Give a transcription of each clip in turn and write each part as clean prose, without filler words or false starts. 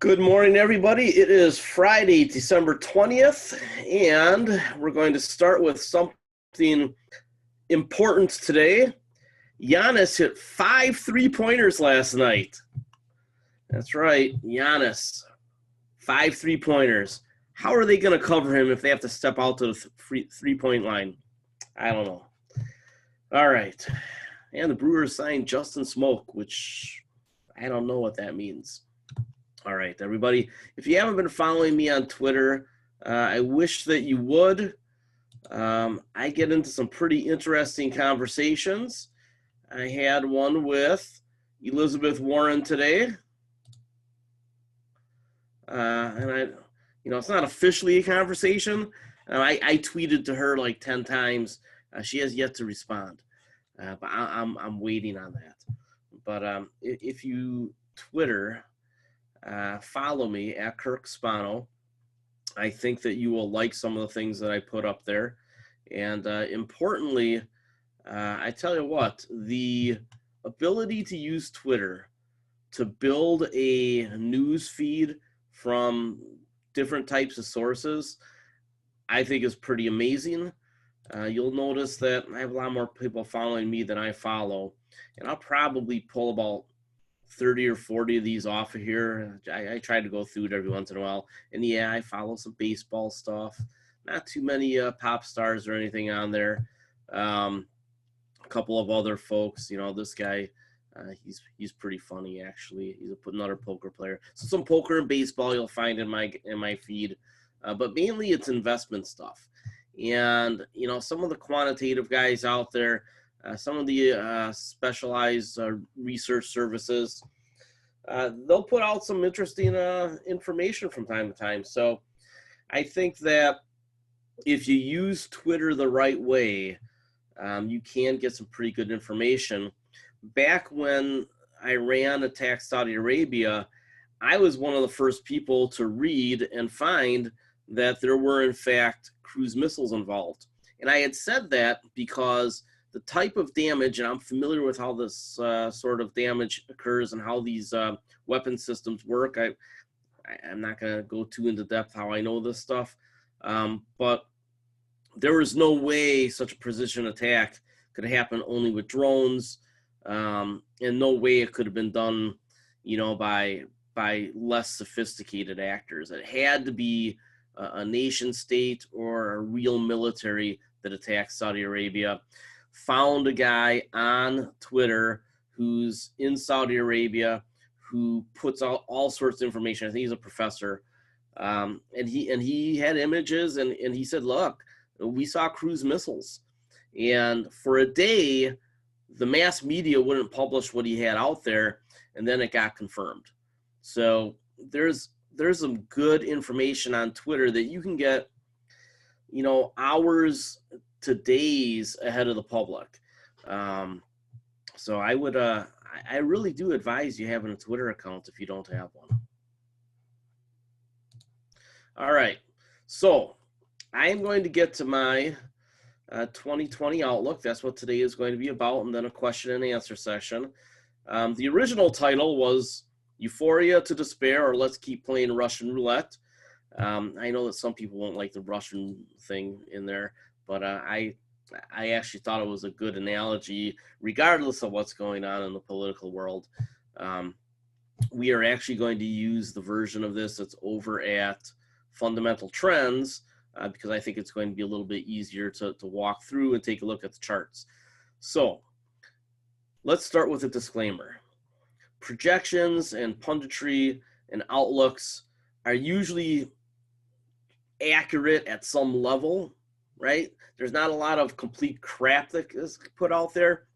Good morning, everybody. It is Friday, December 20th, and we're going to start with something important today. Giannis hit 5 3-pointers last night. That's right, Giannis. 5 3-pointers. How are they going to cover him if they have to step out to the three-point line? I don't know. All right. And the Brewers signed Justin Smoke, which I don't know what that means. All right, everybody. If you haven't been following me on Twitter, I wish that you would. I get into some pretty interesting conversations. I had one with Elizabeth Warren today. And it's not officially a conversation. I tweeted to her like 10 times. She has yet to respond. But I'm waiting on that. But if you Twitter, follow me at Kirk Spano. I think that you will like some of the things that I put up there. And importantly, I tell you what, the ability to use Twitter to build a news feed from different types of sources, I think is pretty amazing. You'll notice that I have a lot more people following me than I follow. And I'll probably pull about 30 or 40 of these off of here. I try to go through it every once in a while. And yeah, I follow some baseball stuff. Not too many pop stars or anything on there. A couple of other folks. This guy, he's pretty funny actually. He's another poker player. So some poker and baseball you'll find in my feed. But mainly it's investment stuff. And some of the quantitative guys out there, some of the specialized research services, they'll put out some interesting information from time to time. So I think that if you use Twitter the right way, you can get some pretty good information. Back when Iran attacked Saudi Arabia, I was one of the first people to read and find that there were, in fact, cruise missiles involved. And I had said that because the type of damage, and I'm familiar with how this sort of damage occurs and how these weapon systems work. I'm not going to go too into depth how I know this stuff, but there was no way such a precision attack could happen only with drones, and no way it could have been done, by less sophisticated actors. It had to be a nation state or a real military that attacked Saudi Arabia. Found a guy on Twitter who's in Saudi Arabia who puts out all sorts of information. I think he's a professor. And he had images and he said, look, we saw cruise missiles. And for a day, the mass media wouldn't publish what he had out there, and then it got confirmed. So there's some good information on Twitter that you can get, hours to days ahead of the public. So I would, I really do advise you having a Twitter account if you don't have one. All right. So I am going to get to my 2020 outlook. That's what today is going to be about. And then a question and answer session. The original title was Euphoria to Despair, or Let's Keep Playing Russian Roulette. I know that some people won't like the Russian thing in there, but I actually thought it was a good analogy, regardless of what's going on in the political world. We are actually going to use the version of this that's over at Fundamental Trends, because I think it's going to be a little bit easier to walk through and take a look at the charts. So let's start with a disclaimer. Projections and punditry and outlooks are usually accurate at some level, right? There's not a lot of complete crap that is put out there,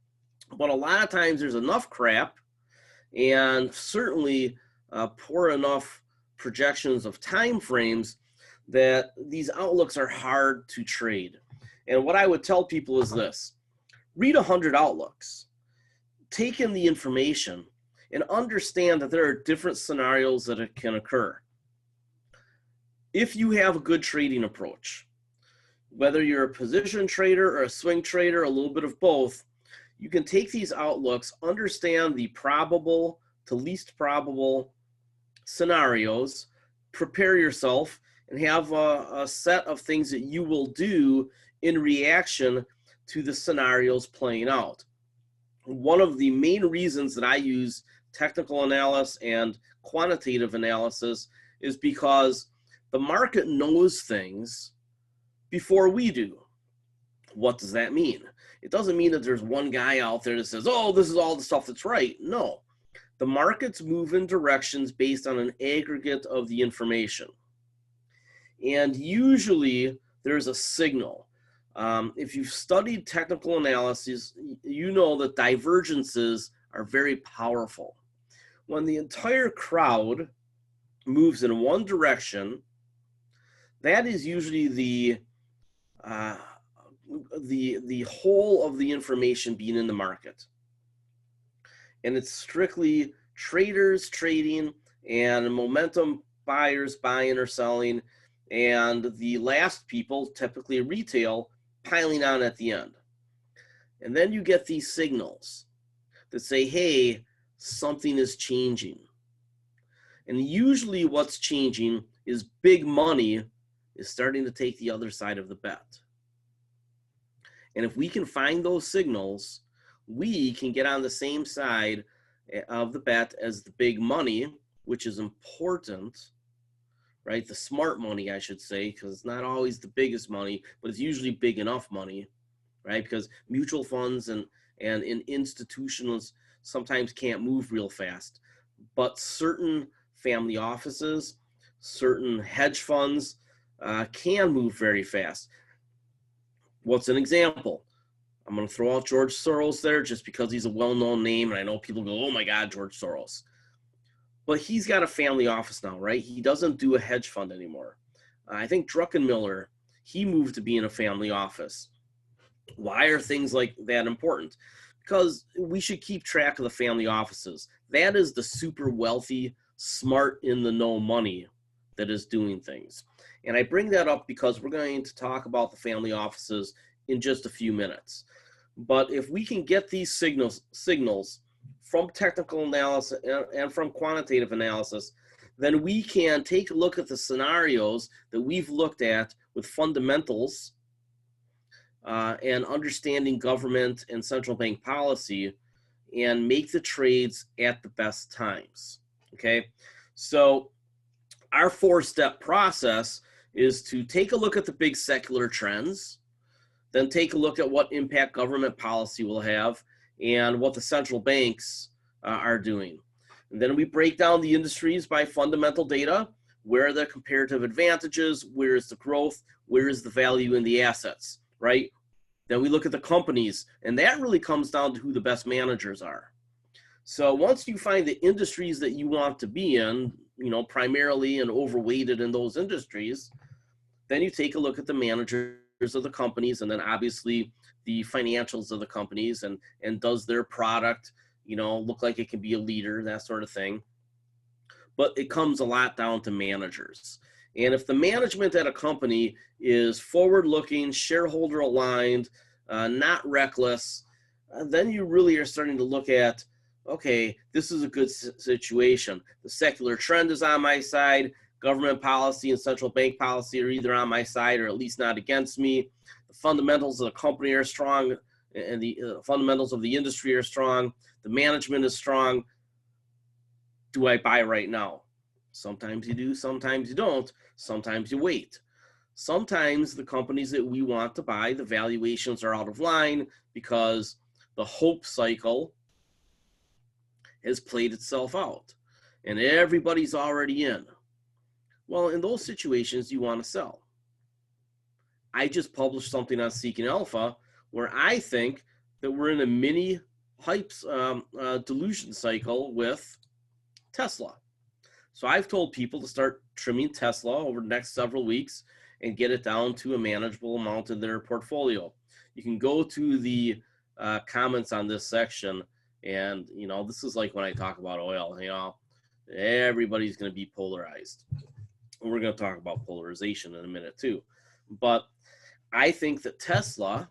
but a lot of times there's enough crap and certainly poor enough projections of time frames that these outlooks are hard to trade. And what I would tell people is this: read 100 outlooks, take in the information, and understand that there are different scenarios that can occur. If you have a good trading approach, whether you're a position trader or a swing trader, a little bit of both, you can take these outlooks, understand the probable to least probable scenarios, prepare yourself, and have a set of things that you will do in reaction to the scenarios playing out. One of the main reasons that I use technical analysis and quantitative analysis is because the market knows things before we do. What does that mean? It doesn't mean that there's one guy out there that says, oh, this is all the stuff that's right. No, the markets move in directions based on an aggregate of the information. And usually there's a signal. If you've studied technical analysis, you know that divergences are very powerful. When the entire crowd moves in one direction, that is usually the whole of the information being in the market. And it's strictly traders trading and momentum buyers buying or selling, and the last people, typically retail, piling on at the end. And then you get these signals that say, hey, something is changing. And usually what's changing is big money is starting to take the other side of the bet. And if we can find those signals, we can get on the same side of the bet as the big money, which is important, right? The smart money, I should say, because it's not always the biggest money, but it's usually big enough money, right? Because mutual funds and in institutions sometimes can't move real fast, but certain family offices, certain hedge funds can move very fast. What's an example? I'm going to throw out George Soros there just because he's a well-known name, and I know people go, oh my God, George Soros. But he's got a family office now, right? He doesn't do a hedge fund anymore. I think Druckenmiller, he moved to be in a family office. Why are things like that important? Because we should keep track of the family offices. That is the super wealthy, smart, in the know money that is doing things. And I bring that up because we're going to talk about the family offices in just a few minutes. But if we can get these signals from technical analysis and from quantitative analysis, then we can take a look at the scenarios that we've looked at with fundamentals and understanding government and central bank policy and make the trades at the best times, okay? So our 4-step process is to take a look at the big secular trends, then take a look at what impact government policy will have and what the central banks are doing. And then we break down the industries by fundamental data. Where are the comparative advantages? Where is the growth? Where is the value in the assets, right? Then we look at the companies, and that really comes down to who the best managers are. So once you find the industries that you want to be in, you know, primarily and overweighted in those industries, then you take a look at the managers of the companies, and then obviously the financials of the companies, and does their product, you know, look like it can be a leader, that sort of thing. But it comes a lot down to managers. And if the management at a company is forward-looking, shareholder aligned, not reckless, then you really are starting to look at, okay, this is a good situation. The secular trend is on my side. Government policy and central bank policy are either on my side or at least not against me. The fundamentals of the company are strong, and the fundamentals of the industry are strong. The management is strong. Do I buy right now? Sometimes you do, sometimes you don't. Sometimes you wait. Sometimes the companies that we want to buy, the valuations are out of line because the hope cycle has played itself out and everybody's already in. Well, in those situations, you want to sell. I just published something on Seeking Alpha where I think that we're in a mini hype delusion cycle with Tesla. So I've told people to start trimming Tesla over the next several weeks and get it down to a manageable amount in their portfolio. You can go to the comments on this section, and you know, this is like when I talk about oil, you know, everybody's going to be polarized. And we're going to talk about polarization in a minute too. But I think that Tesla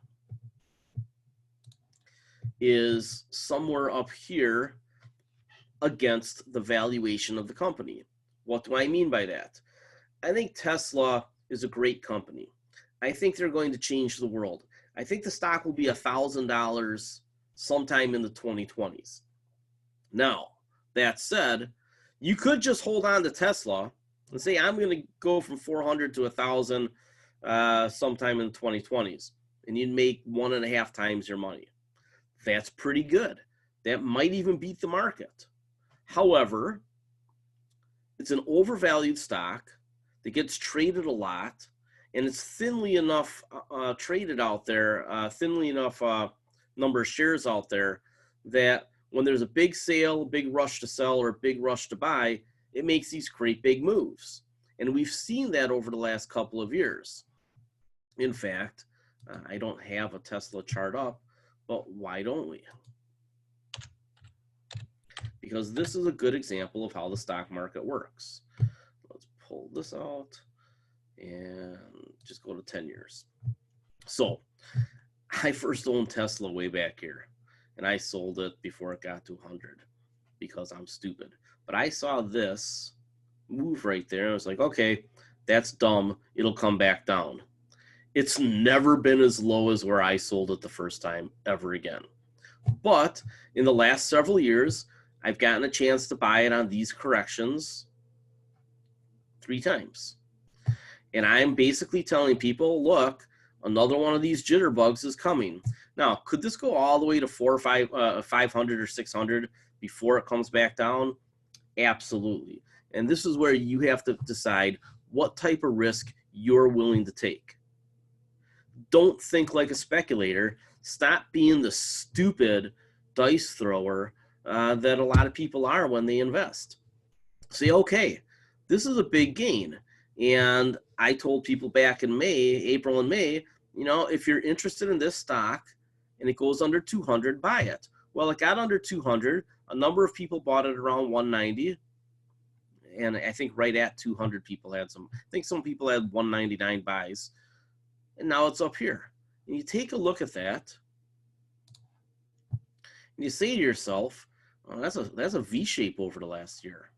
is somewhere up here against the valuation of the company. What do I mean by that? I think Tesla is a great company. I think they're going to change the world. I think the stock will be $1,000 sometime in the 2020s. Now, that said, you could just hold on to Tesla and say, I'm going to go from 400 to 1,000 sometime in the 2020s, and you'd make 1.5 times your money. That's pretty good. That might even beat the market. However, it's an overvalued stock that gets traded a lot, and it's thinly enough traded out there, thinly enough number of shares out there that when there's a big sale, a big rush to sell, or a big rush to buy, it makes these great big moves. And we've seen that over the last couple of years. In fact, I don't have a Tesla chart up, but why don't we? Because this is a good example of how the stock market works. Let's pull this out and just go to 10 years. So I first owned Tesla way back here, and I sold it before it got to 100 because I'm stupid. But I saw this move right there, and I was like, okay, that's dumb. It'll come back down. It's never been as low as where I sold it the first time ever again. But in the last several years, I've gotten a chance to buy it on these corrections 3 times. And I'm basically telling people, look, another one of these jitterbugs is coming. Now, could this go all the way to 500 or 600 before it comes back down? Absolutely. And this is where you have to decide what type of risk you're willing to take. Don't think like a speculator. Stop being the stupid dice thrower that a lot of people are when they invest. Say, okay, this is a big gain. And I told people back in April and May, if you're interested in this stock and it goes under 200, buy it. Well, it got under 200. A number of people bought it around 190. And I think right at 200 people had some. I think some people had 199 buys. And now it's up here. And you take a look at that. And you say to yourself, oh, that's a V shape over the last year,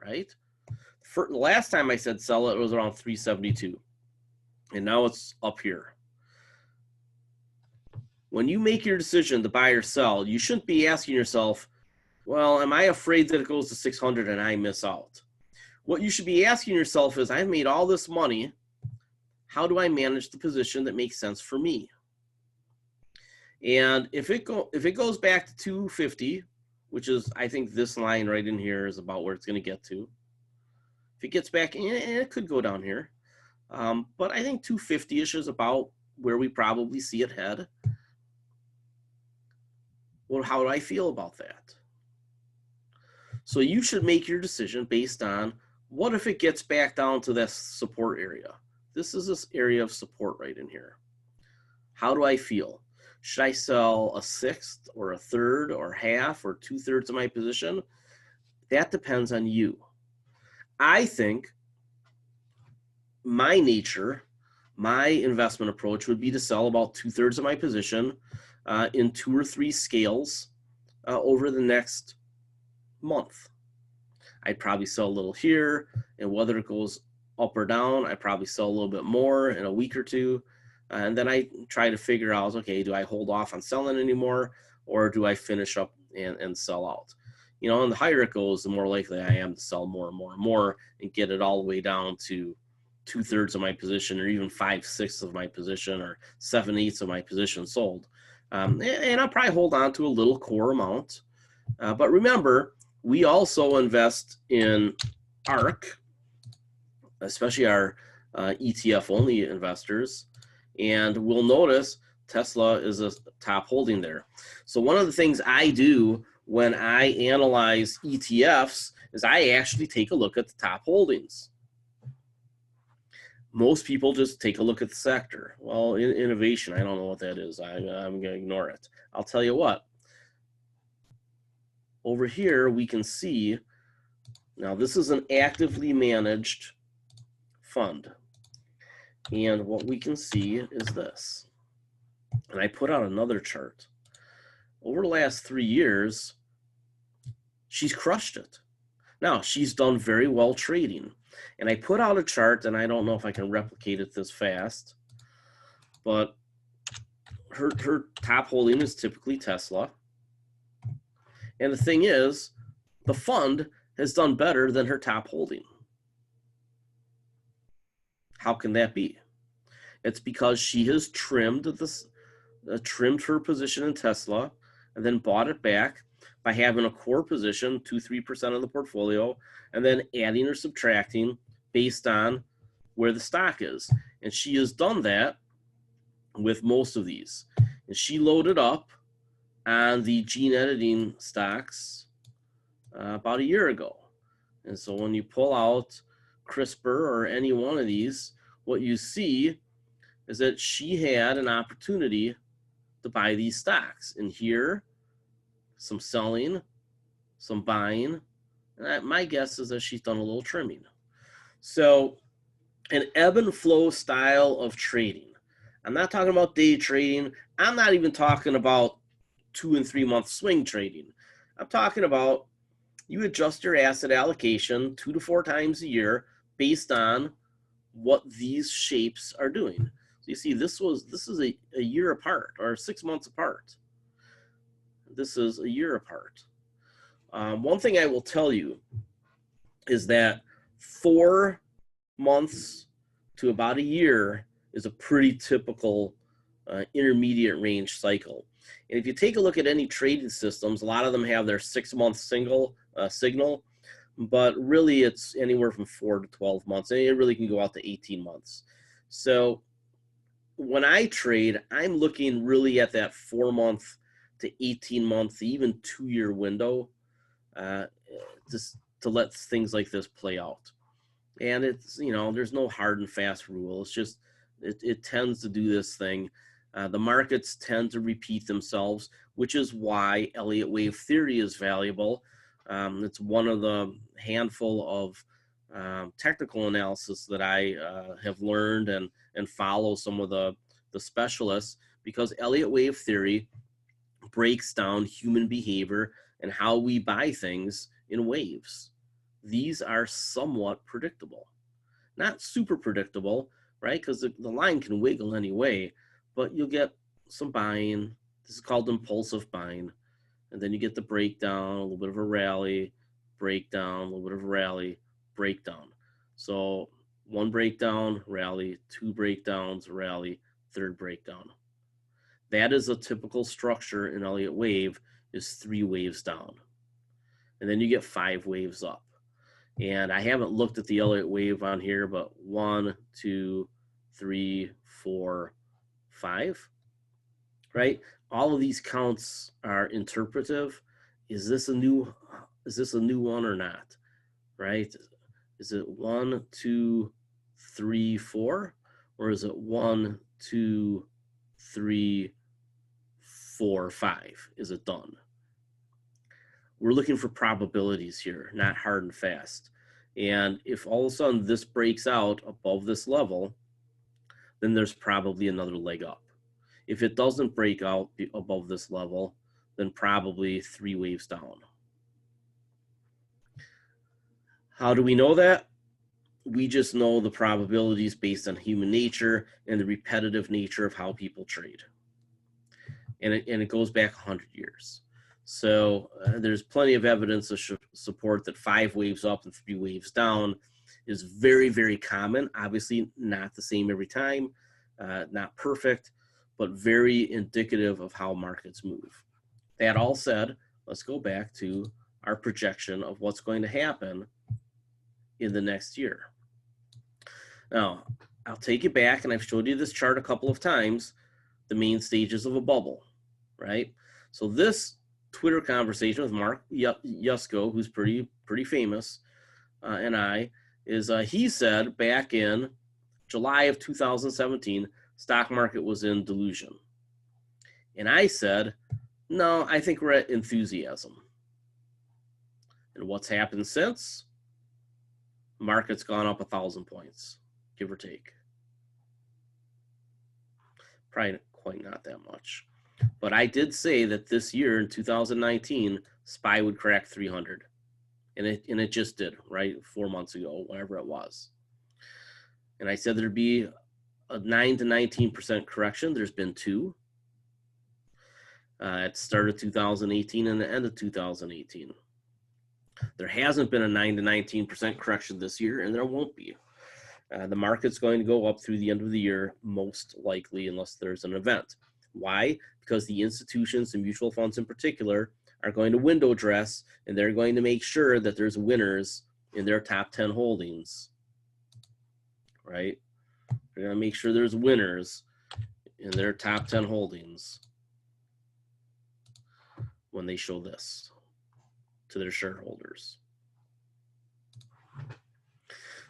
right? For the last time I said sell it, it was around 372. And now it's up here. When you make your decision to buy or sell, you shouldn't be asking yourself, well, am I afraid that it goes to 600 and I miss out? What you should be asking yourself is, I've made all this money. How do I manage the position that makes sense for me? And if it goes back to 250, which is, I think this line right in here is about where it's going to get to. If it gets back, and it could go down here. But I think 250-ish is about where we probably see it head. Well, how do I feel about that? So you should make your decision based on, what if it gets back down to this support area? This is this area of support right in here. How do I feel? Should I sell a sixth or a third or half or 2/3 of my position? That depends on you. I think my nature, my investment approach would be to sell about 2/3 of my position in 2 or 3 scales over the next month. I'd probably sell a little here, and whether it goes up or down, I probably sell a little bit more in a week or two. And then I try to figure out, okay, do I hold off on selling anymore, or do I finish up and sell out? And the higher it goes, the more likely I am to sell more and more and more and get it all the way down to 2/3 of my position, or even 5/6 of my position, or 7/8 of my position sold. And I'll probably hold on to a little core amount. But remember, we also invest in ARK, especially our ETF-only investors. And we'll notice Tesla is a top holding there. So one of the things I do when I analyze ETFs is I actually take a look at the top holdings. Most people just take a look at the sector. Well, innovation, I don't know what that is. I'm going to ignore it. I'll tell you what. Over here, we can see, now this is an actively managed fund. And what we can see is this. And I put out another chart. Over the last 3 years, she's crushed it. Now, she's done very well trading. And I put out a chart, and I don't know if I can replicate it this fast, but her top holding is typically Tesla. And the thing is, the fund has done better than her top holding. How can that be? It's because she has trimmed her position in Tesla and then bought it back by having a core position, 2-3% of the portfolio, and then adding or subtracting based on where the stock is. And she has done that with most of these. And she loaded up on the gene editing stocks about a year ago. And so when you pull out CRISPR or any one of these, what you see is that she had an opportunity to buy these stocks. And here, some selling, some buying. And my guess is that she's done a little trimming. So an ebb and flow style of trading. I'm not talking about day trading. I'm not even talking about 2 and 3 month swing trading. I'm talking about you adjust your asset allocation 2 to 4 times a year based on what these shapes are doing. So you see, this is a year apart or 6 months apart. This is a year apart. One thing I will tell you is that 4 months to about a year is a pretty typical intermediate range cycle. And if you take a look at any trading systems, a lot of them have their 6 month signal, but really it's anywhere from 4 to 12 months. And it really can go out to 18 months. So when I trade, I'm looking really at that 4 month to 18 month, even 2 year window, just to let things like this play out. And it's, there's no hard and fast rule. It's just, it tends to do this thing. The markets tend to repeat themselves, which is why Elliott wave theory is valuable. It's one of the handful of technical analysis that I have learned and follow some of the specialists, because Elliott wave theory breaks down human behavior and how we buy things in waves. These are somewhat predictable. Not super predictable, right? Because the line can wiggle anyway, but you'll get some buying. This is called impulsive buying. And then you get the breakdown, a little bit of a rally, breakdown, a little bit of a rally, breakdown. So 1 breakdown, rally, 2 breakdowns, rally, 3rd breakdown. That is a typical structure in Elliott wave, is 3 waves down. And then you get 5 waves up. And I haven't looked at the Elliott wave on here, but 1, 2, 3, 4, 5, right? All of these counts are interpretive. Is this a new one or not, right? Is it 1, 2, 3, 4, or is it 1, 2, 3, 4, 5? Is it done? We're looking for probabilities here, not hard and fast. And if all of a sudden this breaks out above this level, then there's probably another leg up. If it doesn't break out above this level, then probably 3 waves down. How do we know that? We just know the probabilities based on human nature and the repetitive nature of how people trade. And it goes back 100 years. So there's plenty of evidence to support that 5 waves up and 3 waves down is very, very common. Obviously not the same every time, not perfect, but very indicative of how markets move. That all said, let's go back to our projection of what's going to happen in the next year. Now, I'll take you back, and I've showed you this chart a couple of times, the main stages of a bubble, right? So this Twitter conversation with Mark Yusko, who's pretty famous, and I, is he said back in July of 2017, stock market was in delusion. And I said, no, I think we're at enthusiasm. And what's happened since? Market's gone up 1,000 points, give or take. Probably quite not that much. But I did say that this year in 2019, SPY would crack 300. And it just did, right? 4 months ago, whatever it was. And I said there'd be a 9 to 19% correction. There's been 2. At the start of 2018 and the end of 2018. There hasn't been a 9 to 19% correction this year, and there won't be. The market's going to go up through the end of the year, most likely, unless there's an event. Why? Because the institutions and mutual funds in particular are going to window dress, and they're going to make sure that there's winners in their top 10 holdings, right? They're going to make sure there's winners in their top 10 holdings when they show this to their shareholders.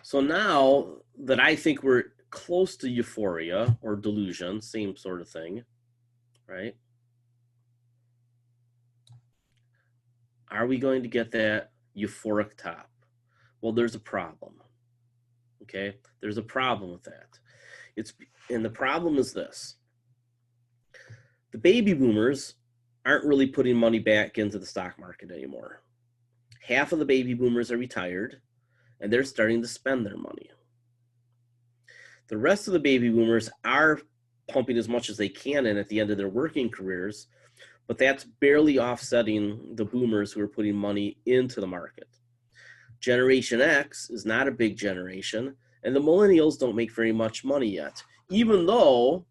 So now that I think we're close to euphoria or delusion, same sort of thing, right? Are we going to get that euphoric top? Well, there's a problem, okay? There's a problem with that. And the problem is this. The baby boomers aren't really putting money back into the stock market anymore. Half of the baby boomers are retired, and they're starting to spend their money. The rest of the baby boomers are pumping as much as they can in at the end of their working careers, but that's barely offsetting the boomers who are putting money into the market. Generation X is not a big generation, and the millennials don't make very much money yet, even though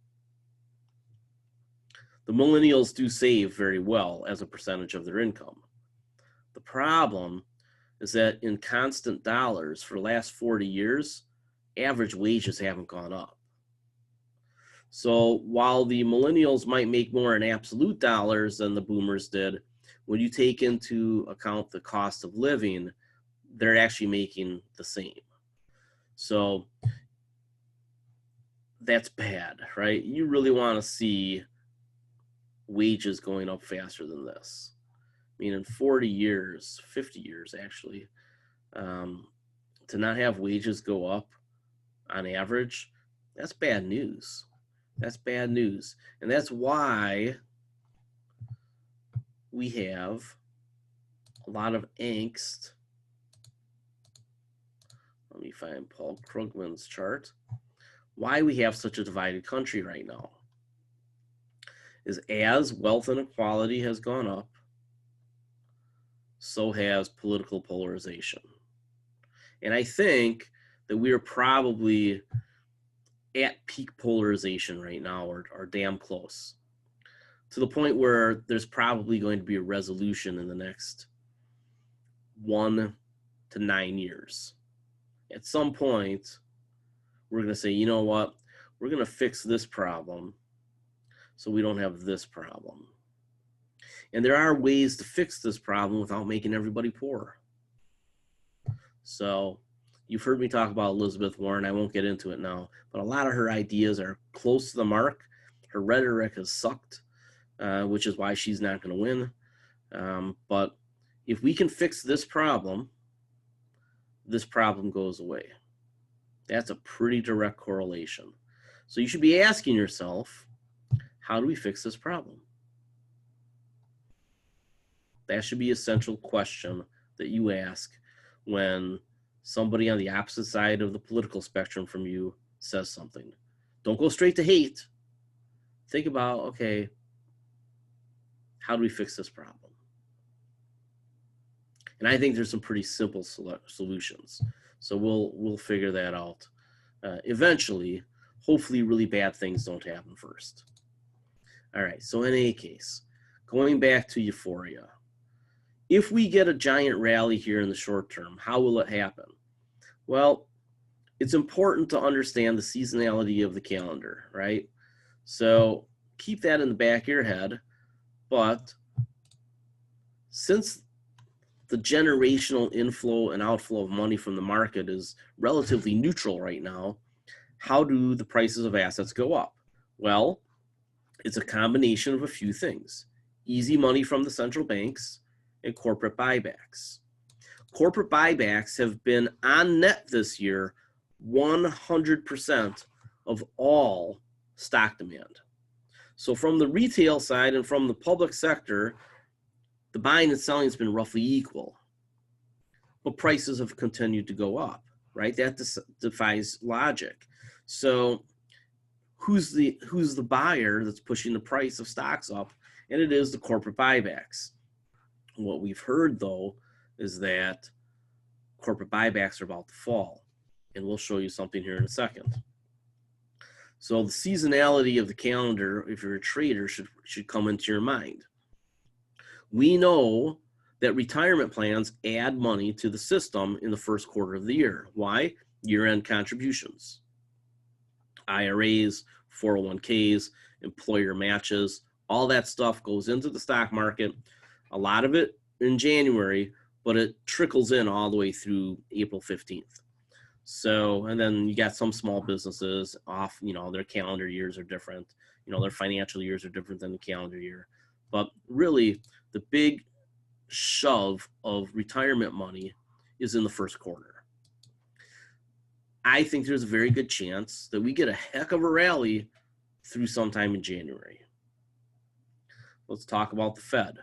the millennials do save very well as a percentage of their income. The problem is that in constant dollars for the last 40 years, average wages haven't gone up. So while the millennials might make more in absolute dollars than the boomers did, when you take into account the cost of living, they're actually making the same. So that's bad, right? You really want to see wages going up faster than this. I mean, in 40 years, 50 years actually, to not have wages go up on average, that's bad news. That's bad news. And that's why we have a lot of angst. Let me find Paul Krugman's chart. Why we have such a divided country right now is as wealth inequality has gone up, so has political polarization. And I think that we are probably at peak polarization right now, or damn close, to the point where there's probably going to be a resolution in the next 1 to 9 years. At some point, we're going to say, you know what, we're going to fix this problem so we don't have this problem. And there are ways to fix this problem without making everybody poor. So you've heard me talk about Elizabeth Warren. I won't get into it now, but a lot of her ideas are close to the mark. Her rhetoric has sucked, which is why she's not going to win. But if we can fix this problem goes away. That's a pretty direct correlation. So you should be asking yourself, how do we fix this problem? That should be a central question that you ask when somebody on the opposite side of the political spectrum from you says something. Don't go straight to hate. Think about, okay, how do we fix this problem? And I think there's some pretty simple solutions. So we'll figure that out eventually. Hopefully really bad things don't happen first. All right, so in any case, going back to euphoria, if we get a giant rally here in the short term, how will it happen? Well, it's important to understand the seasonality of the calendar, right? So keep that in the back of your head. But since the generational inflow and outflow of money from the market is relatively neutral right now, how do the prices of assets go up? Well, it's a combination of a few things. Easy money from the central banks and corporate buybacks. Corporate buybacks have been on net this year 100% of all stock demand. So from the retail side and from the public sector, the buying and selling has been roughly equal. but prices have continued to go up, right? That defies logic. So who's the buyer that's pushing the price of stocks up? And it is the corporate buybacks. What we've heard, though, is that corporate buybacks are about to fall. And we'll show you something here in a second. So the seasonality of the calendar, if you're a trader, should come into your mind. We know that retirement plans add money to the system in the first quarter of the year. Why? Year-end contributions. IRAs, 401ks, employer matches, all that stuff goes into the stock market. A lot of it in January, but it trickles in all the way through April 15th. So, and then you got some small businesses off, their calendar years are different. Their financial years are different than the calendar year. But really, the big shove of retirement money is in the first quarter. I think there's a very good chance that we get a heck of a rally through sometime in January. Let's talk about the Fed.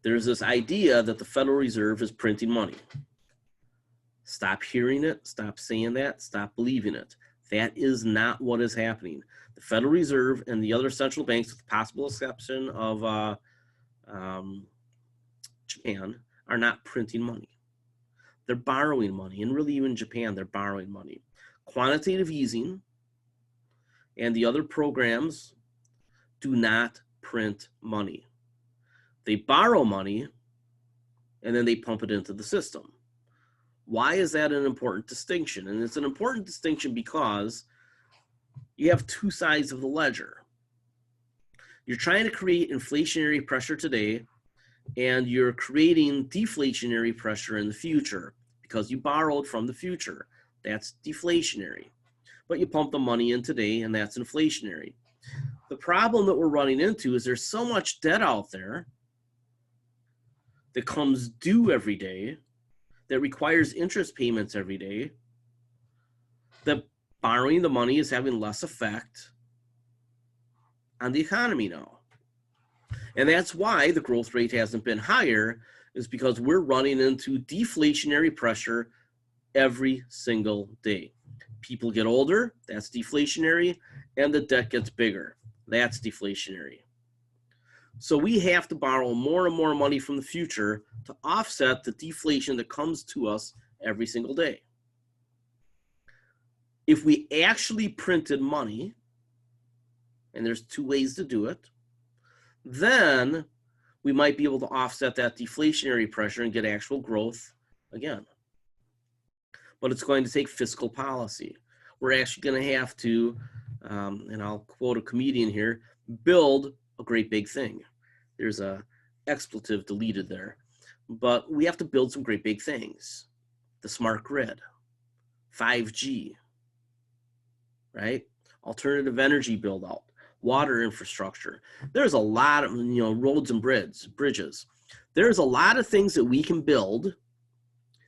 There's this idea that the Federal Reserve is printing money. Stop hearing it, stop saying that, stop believing it. That is not what is happening. The Federal Reserve and the other central banks, with the possible exception of Japan, are not printing money. They're borrowing money, and really even Japan, they're borrowing money. Quantitative easing and the other programs do not print money. They borrow money, and then they pump it into the system. Why is that an important distinction? And it's an important distinction because you have two sides of the ledger. You're trying to create inflationary pressure today, and you're creating deflationary pressure in the future because you borrowed from the future. That's deflationary. But you pump the money in today, and that's inflationary. The problem that we're running into is there's so much debt out there that comes due every day, that requires interest payments every day, that borrowing the money is having less effect on the economy now. And that's why the growth rate hasn't been higher, is because we're running into deflationary pressure every single day. People get older, that's deflationary, and the debt gets bigger, that's deflationary. So we have to borrow more and more money from the future to offset the deflation that comes to us every single day. If we actually printed money, and there's two ways to do it, then we might be able to offset that deflationary pressure and get actual growth again. But it's going to take fiscal policy. We're actually going to have to, and I'll quote a comedian here, build a great big thing. There's a expletive deleted there. But we have to build some great big things. The smart grid, 5G, right? Alternative energy build out, water infrastructure. There's a lot of, roads and bridges. There's a lot of things that we can build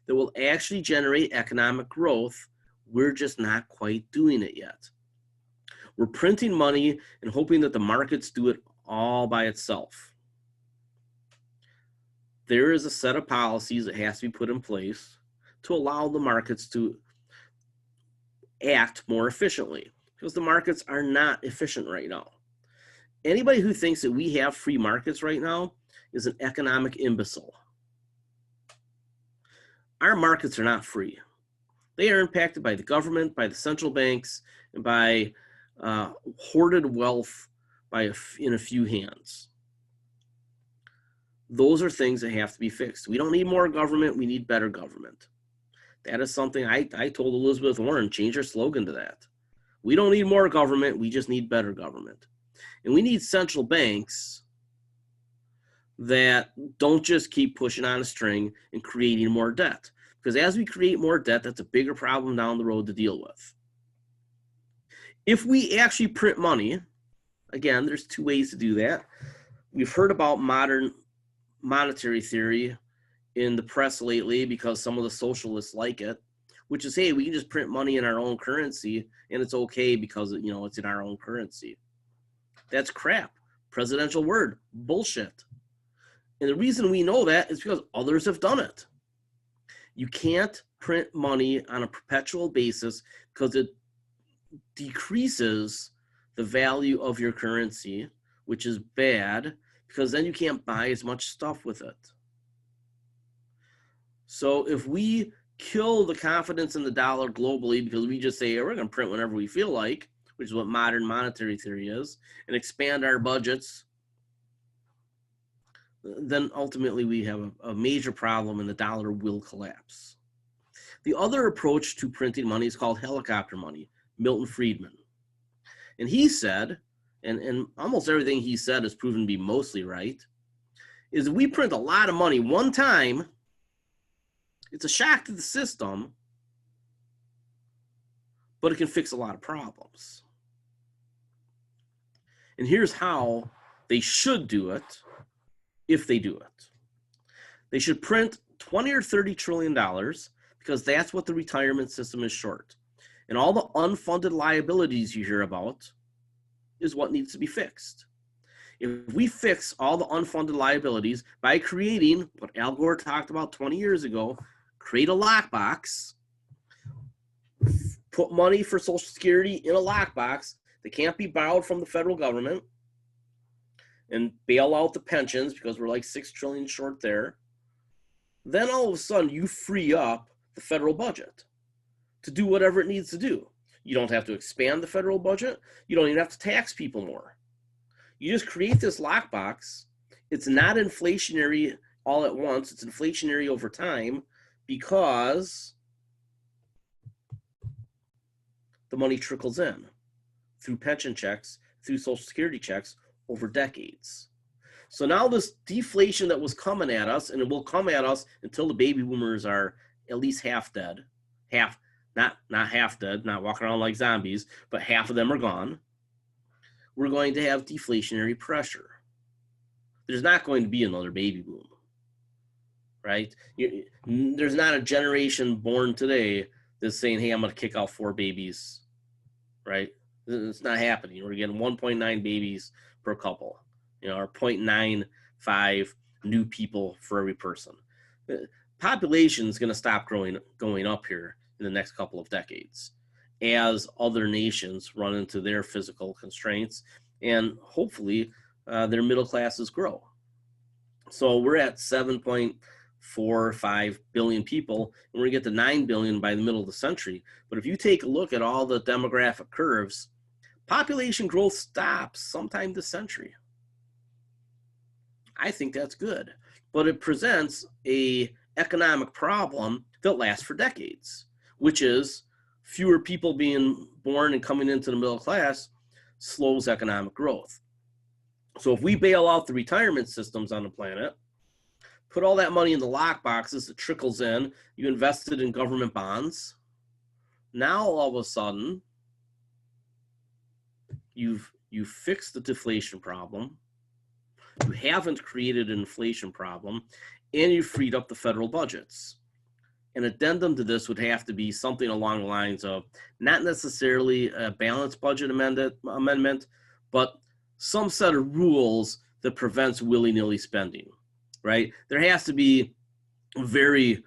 that will actually generate economic growth. We're just not quite doing it yet. We're printing money and hoping that the markets do it all by itself. There is a set of policies that has to be put in place to allow the markets to act more efficiently, because the markets are not efficient right now. Anybody who thinks that we have free markets right now is an economic imbecile. Our markets are not free. They are impacted by the government, by the central banks, and by hoarded wealth in a few hands. Those are things that have to be fixed. We don't need more government. We need better government. That is something I told Elizabeth Warren, change her slogan to that. We don't need more government. We just need better government. And we need central banks that don't just keep pushing on a string and creating more debt. Because as we create more debt, that's a bigger problem down the road to deal with. If we actually print money, again, there's two ways to do that. We've heard about modern monetary theory in the press lately because some of the socialists like it, which is, hey, we can just print money in our own currency and it's okay because it's in our own currency. That's crap. Presidential word, bullshit. And the reason we know that is because others have done it. You can't print money on a perpetual basis because it decreases the value of your currency, which is bad because then you can't buy as much stuff with it. So if we kill the confidence in the dollar globally because we just say, we're going to print whenever we feel like, which is what modern monetary theory is, and expand our budgets, then ultimately we have a major problem and the dollar will collapse. The other approach to printing money is called helicopter money, Milton Friedman. And he said, and almost everything he said has proven to be mostly right, is we print a lot of money one time, it's a shock to the system, but it can fix a lot of problems. And here's how they should do it, if they do it. They should print 20 or 30 trillion dollars because that's what the retirement system is short. And all the unfunded liabilities you hear about is what needs to be fixed. If we fix all the unfunded liabilities by creating what Al Gore talked about 20 years ago, create a lockbox, put money for Social Security in a lockbox that can't be borrowed from the federal government, and bail out the pensions because we're like 6 trillion short there, then all of a sudden you free up the federal budget to do whatever it needs to do. You don't have to expand the federal budget. You don't even have to tax people more. You just create this lockbox. It's not inflationary all at once. It's inflationary over time because the money trickles in through pension checks, through Social Security checks over decades. So now this deflation that was coming at us, and it will come at us until the baby boomers are at least half dead, not half dead, not walking around like zombies, but half of them are gone. We're going to have deflationary pressure. There's not going to be another baby boom, right? There's not a generation born today that's saying, hey, I'm going to kick out 4 babies, right? It's not happening. We're getting 1.9 babies per couple, or 0.95 new people for every person. The population is going to stop going up here in the next couple of decades as other nations run into their physical constraints and hopefully their middle classes grow. So we're at 7.45 billion people, and we're going to get to 9 billion by the middle of the century. But if you take a look at all the demographic curves, population growth stops sometime this century. I think that's good, but it presents an economic problem that lasts for decades, which is fewer people being born and coming into the middle class slows economic growth. So if we bail out the retirement systems on the planet, put all that money in the lock boxes, it trickles in, you invested in government bonds, now all of a sudden, you've fixed the deflation problem, you haven't created an inflation problem, and you freed up the federal budgets. An addendum to this would have to be something along the lines of not necessarily a balanced budget amendment, but some set of rules that prevents willy-nilly spending, right? There has to be a very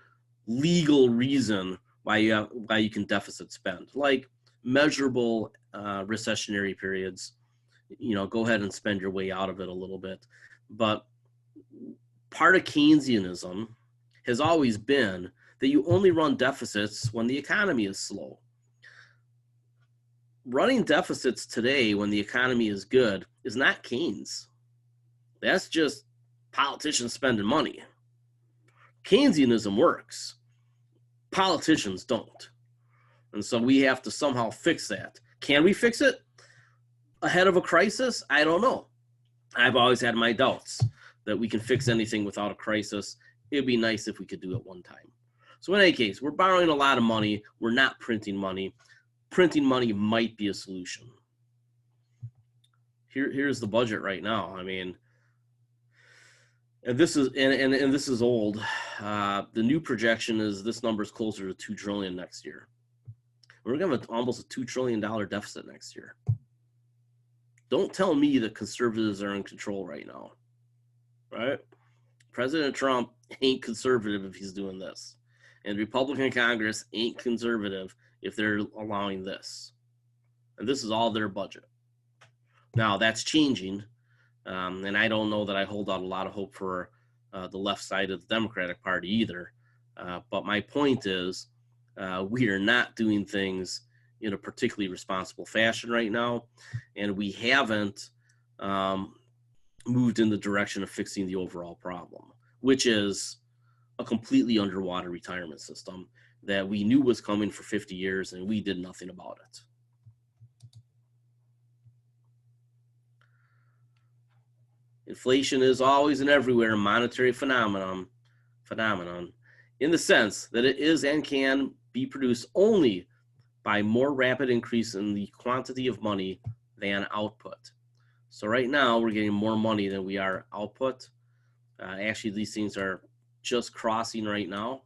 legal reason why you can deficit spend, like measurable recessionary periods. Go ahead and spend your way out of it a little bit. But part of Keynesianism has always been that you only run deficits when the economy is slow. Running deficits today when the economy is good is not Keynes. That's just politicians spending money. Keynesianism works. Politicians don't. And so we have to somehow fix that. Can we fix it ahead of a crisis? I don't know. I've always had my doubts that we can fix anything without a crisis. It'd be nice if we could do it one time. So in any case, we're borrowing a lot of money. We're not printing money. Printing money might be a solution. Here's the budget right now. I mean, and this is and this is old. The new projection is this number is closer to 2 trillion next year. We're going to have almost a $2 trillion deficit next year. Don't tell me that conservatives are in control right now, right? President Trump ain't conservative if he's doing this. And Republican Congress ain't conservative if they're allowing this. And this is all their budget. Now, that's changing. And I don't know that I hold out a lot of hope for the left side of the Democratic Party either. But my point is, we are not doing things in a particularly responsible fashion right now. And we haven't moved in the direction of fixing the overall problem, which is a completely underwater retirement system that we knew was coming for 50 years and we did nothing about it. Inflation is always and everywhere a monetary phenomenon in the sense that it is and can be produced only by more rapid increase in the quantity of money than output. So right now we're getting more money than we are output. Actually, these things are just crossing right now.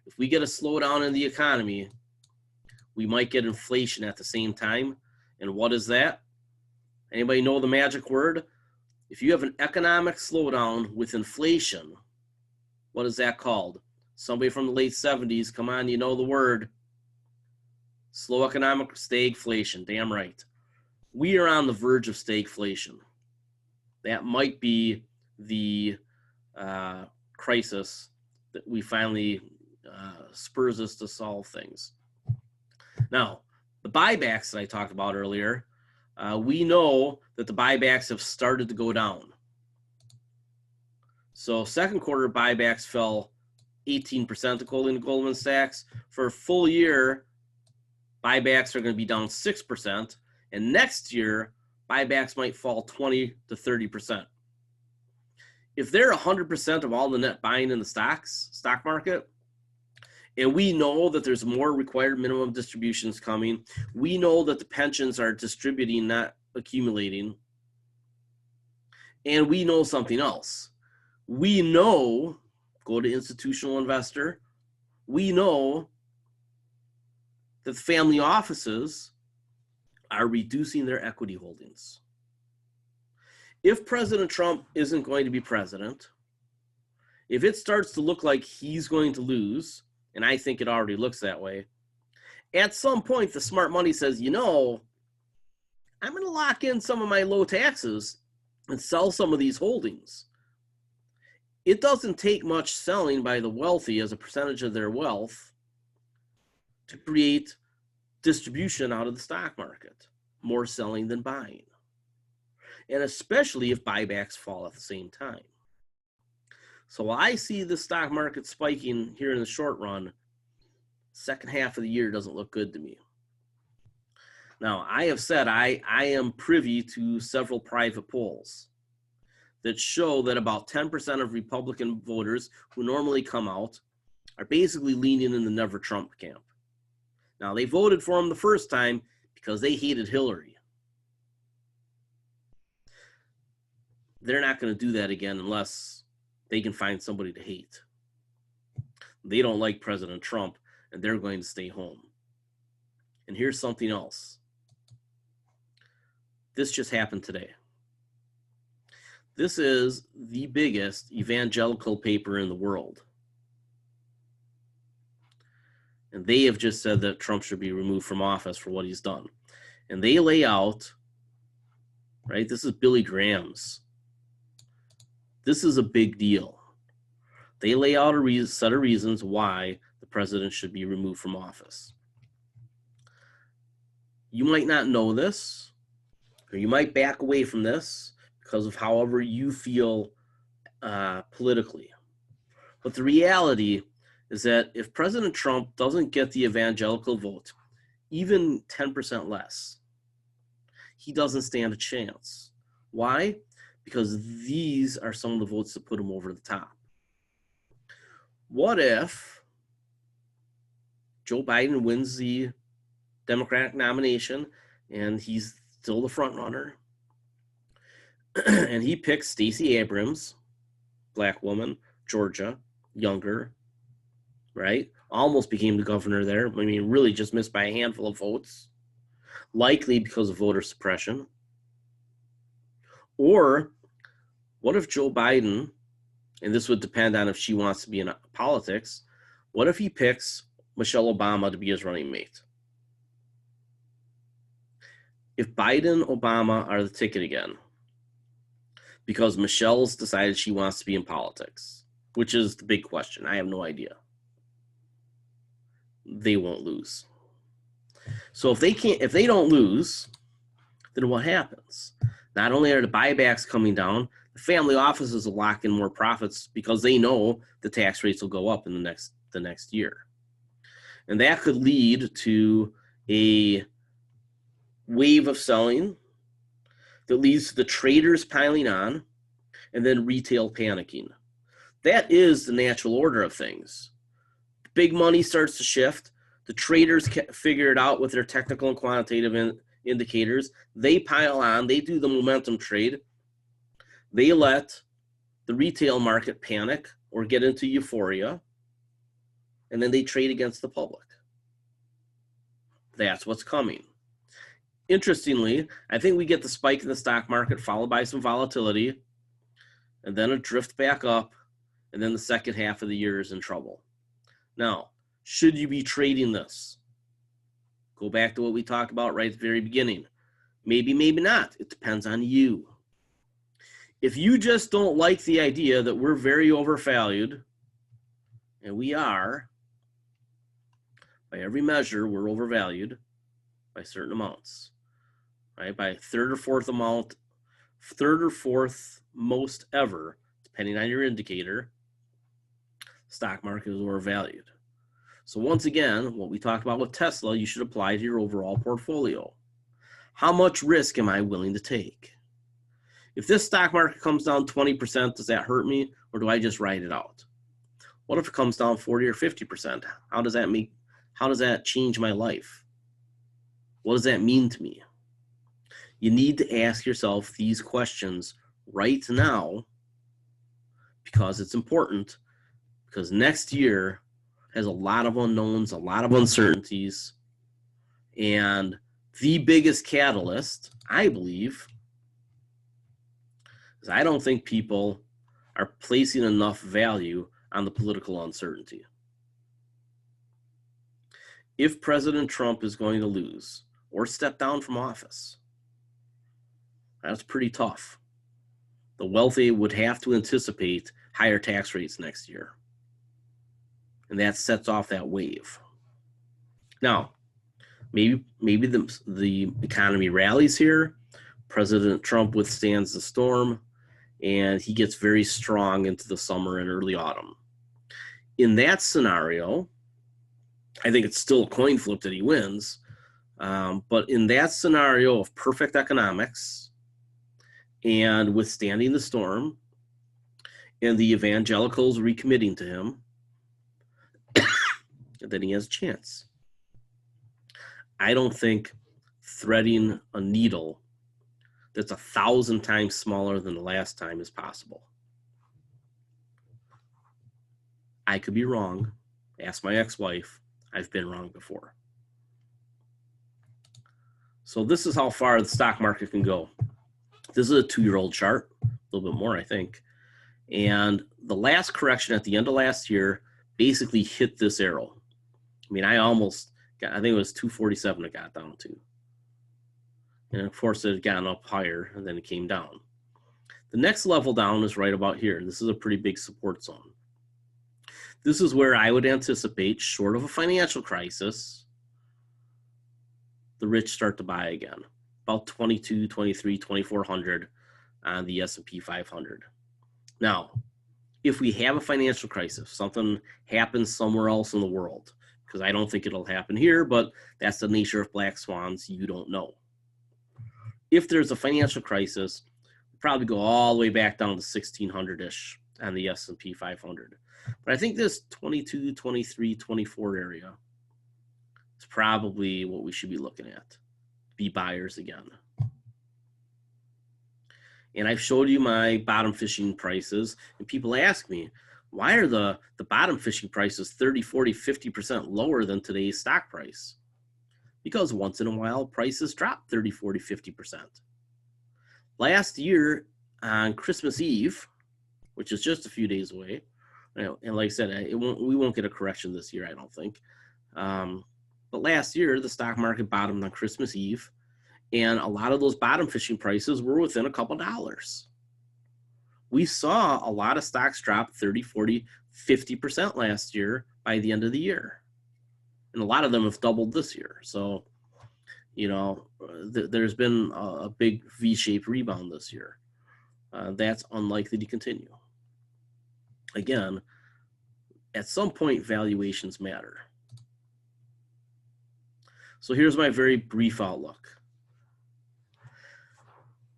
If we get a slowdown in the economy, we might get inflation at the same time. And what is that? Anybody know the magic word? If you have an economic slowdown with inflation, what is that called? Somebody from the late 70s, come on, you know the word. Slow economic stagflation, damn right. We are on the verge of stagflation. That might be the crisis that we finally spurs us to solve things. Now, the buybacks that I talked about earlier, we know that the buybacks have started to go down. So second quarter buybacks fell 18% according to Goldman Sachs. For a full year, buybacks are going to be down 6%. And next year, buybacks might fall 20 to 30%. If they're 100% of all the net buying in the stock market, and we know that there's more required minimum distributions coming, we know that the pensions are distributing, not accumulating, and we know something else. We know, go to institutional investor, we know that family offices are reducing their equity holdings. If President Trump isn't going to be president, if it starts to look like he's going to lose, and I think it already looks that way, at some point the smart money says, you know, I'm going to lock in some of my low taxes and sell some of these holdings. It doesn't take much selling by the wealthy as a percentage of their wealth to create distribution out of the stock market, more selling than buying. And especially if buybacks fall at the same time. So I see the stock market spiking here in the short run. Second half of the year doesn't look good to me. Now, I have said I am privy to several private polls that show that about 10% of Republican voters who normally come out are basically leaning in the never Trump camp. Now, they voted for him the first time because they hated Hillary. They're not going to do that again unless they can find somebody to hate. They don't like President Trump, and they're going to stay home. And here's something else. This just happened today. This is the biggest evangelical paper in the world. And they have just said that Trump should be removed from office for what he's done. And they lay out, right, this is Billy Graham's. This is a big deal. They lay out a set of reasons why the president should be removed from office. You might not know this, or you might back away from this because of however you feel politically. But the reality is that if President Trump doesn't get the evangelical vote, even 10% less, he doesn't stand a chance. Why? Because these are some of the votes that put him over the top. What if Joe Biden wins the Democratic nomination and he's still the front runner, and he picks Stacey Abrams, black woman, Georgia, younger, right? Almost became the governor there. I mean, really just missed by a handful of votes, likely because of voter suppression. Or what if Joe Biden and this would depend on if she wants to be in politics, what if he picks Michelle Obama to be his running mate? If Biden, Obama are the ticket again, because Michelle's decided she wants to be in politics, which is the big question. I have no idea. They won't lose. So if they don't lose, then what happens? Not only are the buybacks coming down, the family offices will lock in more profits because they know the tax rates will go up in the next year. And that could lead to a wave of selling that leads to the traders piling on and then retail panicking. That is the natural order of things. Big money starts to shift. The traders figure it out with their technical and quantitative indicators. They pile on. They do the momentum trade. They let the retail market panic or get into euphoria, and then they trade against the public. That's what's coming. Interestingly, I think we get the spike in the stock market followed by some volatility, and then a drift back up, and then the second half of the year is in trouble. Now, should you be trading this? Go back to what we talked about right at the very beginning. Maybe, maybe not. It depends on you. If you just don't like the idea that we're very overvalued, and we are, by every measure, we're overvalued by certain amounts, right? By third or fourth most ever, depending on your indicator, stock market is overvalued. So once again, what we talked about with Tesla, you should apply to your overall portfolio. How much risk am I willing to take? If this stock market comes down 20%, does that hurt me, or do I just ride it out? What if it comes down 40 or 50%? How does that change my life? What does that mean to me? You need to ask yourself these questions right now because it's important, because next year has a lot of unknowns, a lot of uncertainties, and the biggest catalyst, I believe, is I don't think people are placing enough value on the political uncertainty. If President Trump is going to lose or step down from office, that's pretty tough. The wealthy would have to anticipate higher tax rates next year. And that sets off that wave. Now, maybe the economy rallies here. President Trump withstands the storm, and he gets very strong into the summer and early autumn. In that scenario, I think it's still a coin flip that he wins. But in that scenario of perfect economics and withstanding the storm and the evangelicals recommitting to him, then he has a chance. I don't think threading a needle that's 1,000 times smaller than the last time is possible. I could be wrong. Ask my ex-wife. I've been wrong before. So this is how far the stock market can go. This is a 2-year-old chart, a little bit more, I think. And the last correction at the end of last year basically hit this arrow. I mean, I think it was 247 it got down to. And of course, it had gone up higher, and then it came down. The next level down is right about here. This is a pretty big support zone. This is where I would anticipate, short of a financial crisis, the rich start to buy again. About 22, 23, 2,400 on the S&P 500. Now, if we have a financial crisis, something happens somewhere else in the world, because I don't think it'll happen here, but that's the nature of black swans, you don't know. If there's a financial crisis, we'll probably go all the way back down to 1,600-ish on the S&P 500. But I think this 22, 23, 24 area is probably what we should be looking at. Be buyers again. And I've showed you my bottom fishing prices, and people ask me, why are the bottom fishing prices 30, 40, 50% lower than today's stock price? Because once in a while, prices drop 30, 40, 50%. Last year on Christmas Eve, which is just a few days away. And like I said, we won't get a correction this year, I don't think. But last year, the stock market bottomed on Christmas Eve, and a lot of those bottom fishing prices were within a couple dollars. We saw a lot of stocks drop 30, 40, 50% last year by the end of the year. And a lot of them have doubled this year. So, there's been a big V-shaped rebound this year. That's unlikely to continue. Again, at some point, valuations matter. So here's my very brief outlook.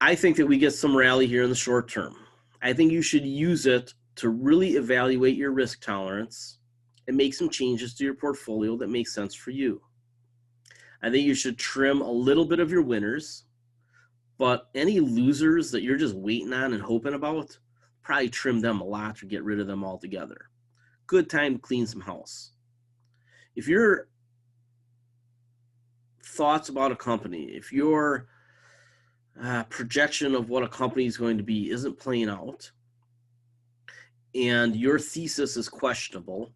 I think that we get some rally here in the short term. I think you should use it to really evaluate your risk tolerance and make some changes to your portfolio that make sense for you. I think you should trim a little bit of your winners, but any losers that you're just waiting on and hoping about, probably trim them a lot or get rid of them altogether. Good time to clean some house. If your thoughts about a company, if your projection of what a company is going to be isn't playing out, and your thesis is questionable,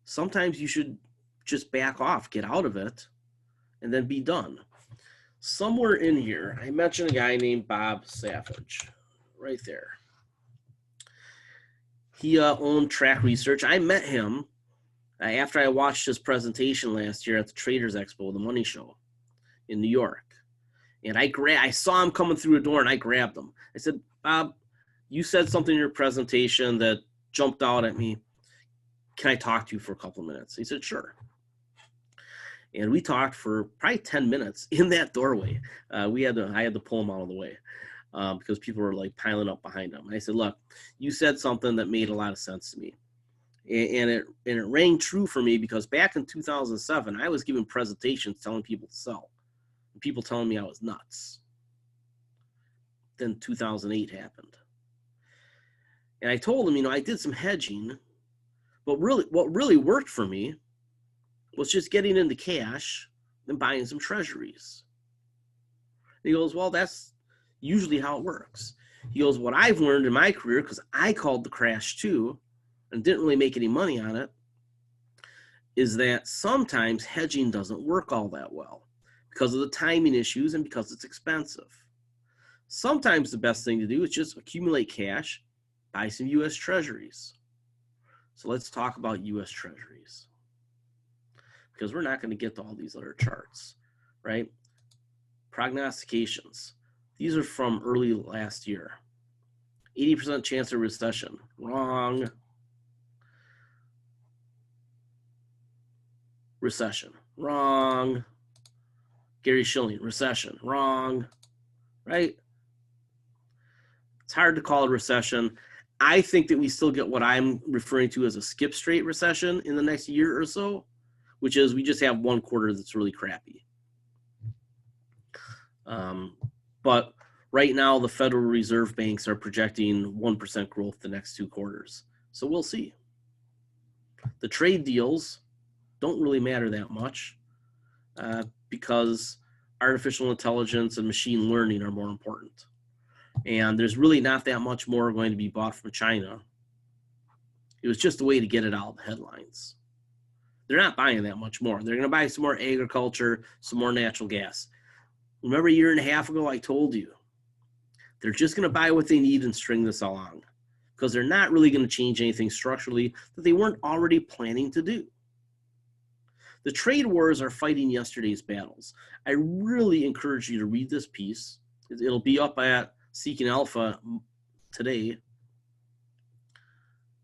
sometimes you should just back off, get out of it, and then be done. Somewhere in here, I mentioned a guy named Bob Savage, right there. He owned Track Research. I met him after I watched his presentation last year at the Traders Expo, the Money Show in New York. And I saw him coming through a door, and I grabbed him. I said, Bob, you said something in your presentation that jumped out at me. Can I talk to you for a couple of minutes? He said, sure. And we talked for probably 10 minutes in that doorway. I had to pull him out of the way because people were like piling up behind him. And I said, look, you said something that made a lot of sense to me. And it rang true for me because back in 2007, I was giving presentations telling people to sell. And people telling me I was nuts. Then 2008 happened. And I told them, I did some hedging, but what really worked for me was just getting into cash and buying some treasuries. And he goes, well, that's usually how it works. He goes, what I've learned in my career, because I called the crash too and didn't really make any money on it, is that sometimes hedging doesn't work all that well because of the timing issues and because it's expensive. Sometimes the best thing to do is just accumulate cash, buy some U.S. treasuries. So let's talk about U.S. treasuries, because we're not going to get to all these other charts, right? Prognostications. These are from early last year. 80% chance of recession. Wrong. Recession. Wrong. Gary Schilling. Recession. Wrong. Right? It's hard to call a recession. I think that we still get what I'm referring to as a skip straight recession in the next year or so, which is we just have one quarter that's really crappy. But right now, the Federal Reserve banks are projecting 1% growth the next 2 quarters. So we'll see. The trade deals don't really matter that much because artificial intelligence and machine learning are more important. And there's really not that much more going to be bought from China. It was just a way to get it out of the headlines. They're not buying that much more. They're going to buy some more agriculture, some more natural gas. Remember a year and a half ago, I told you, they're just going to buy what they need and string this along because they're not really going to change anything structurally that they weren't already planning to do. The trade wars are fighting yesterday's battles. I really encourage you to read this piece. It'll be up at Seeking Alpha today.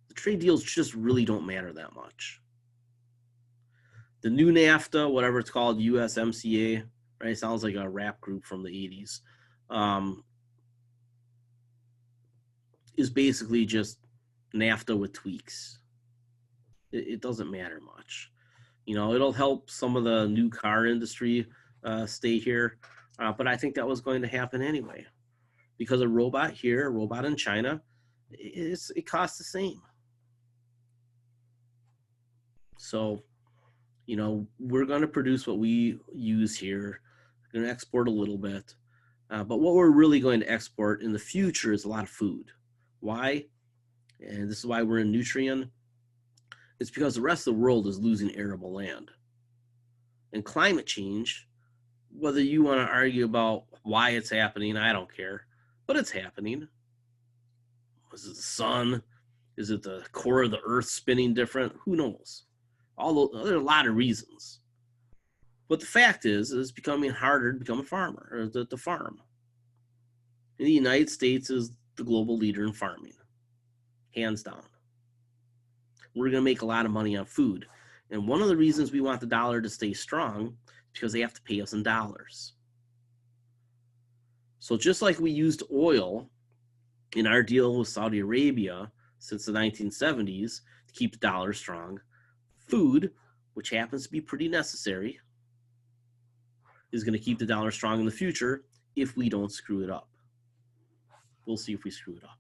The trade deals just really don't matter that much. The new NAFTA, whatever it's called, USMCA, right? Sounds like a rap group from the 80s. Is basically just NAFTA with tweaks. It doesn't matter much. It'll help some of the new car industry stay here, but I think that was going to happen anyway. Because a robot here, a robot in China, it costs the same. So, we're going to produce what we use here. We're going to export a little bit. But what we're really going to export in the future is a lot of food. Why? and this is why we're in Nutrien. It's because the rest of the world is losing arable land. And climate change, whether you want to argue about why it's happening, I don't care, but it's happening. Is it the sun? Is it the core of the earth spinning different? Who knows? There are a lot of reasons. But the fact is, it's becoming harder to become a farmer, or to farm. And the United States is the global leader in farming, hands down. We're going to make a lot of money on food. And one of the reasons we want the dollar to stay strong is because they have to pay us in dollars. So just like we used oil in our deal with Saudi Arabia since the 1970s to keep the dollar strong, food, which happens to be pretty necessary, is going to keep the dollar strong in the future if we don't screw it up. We'll see if we screw it up.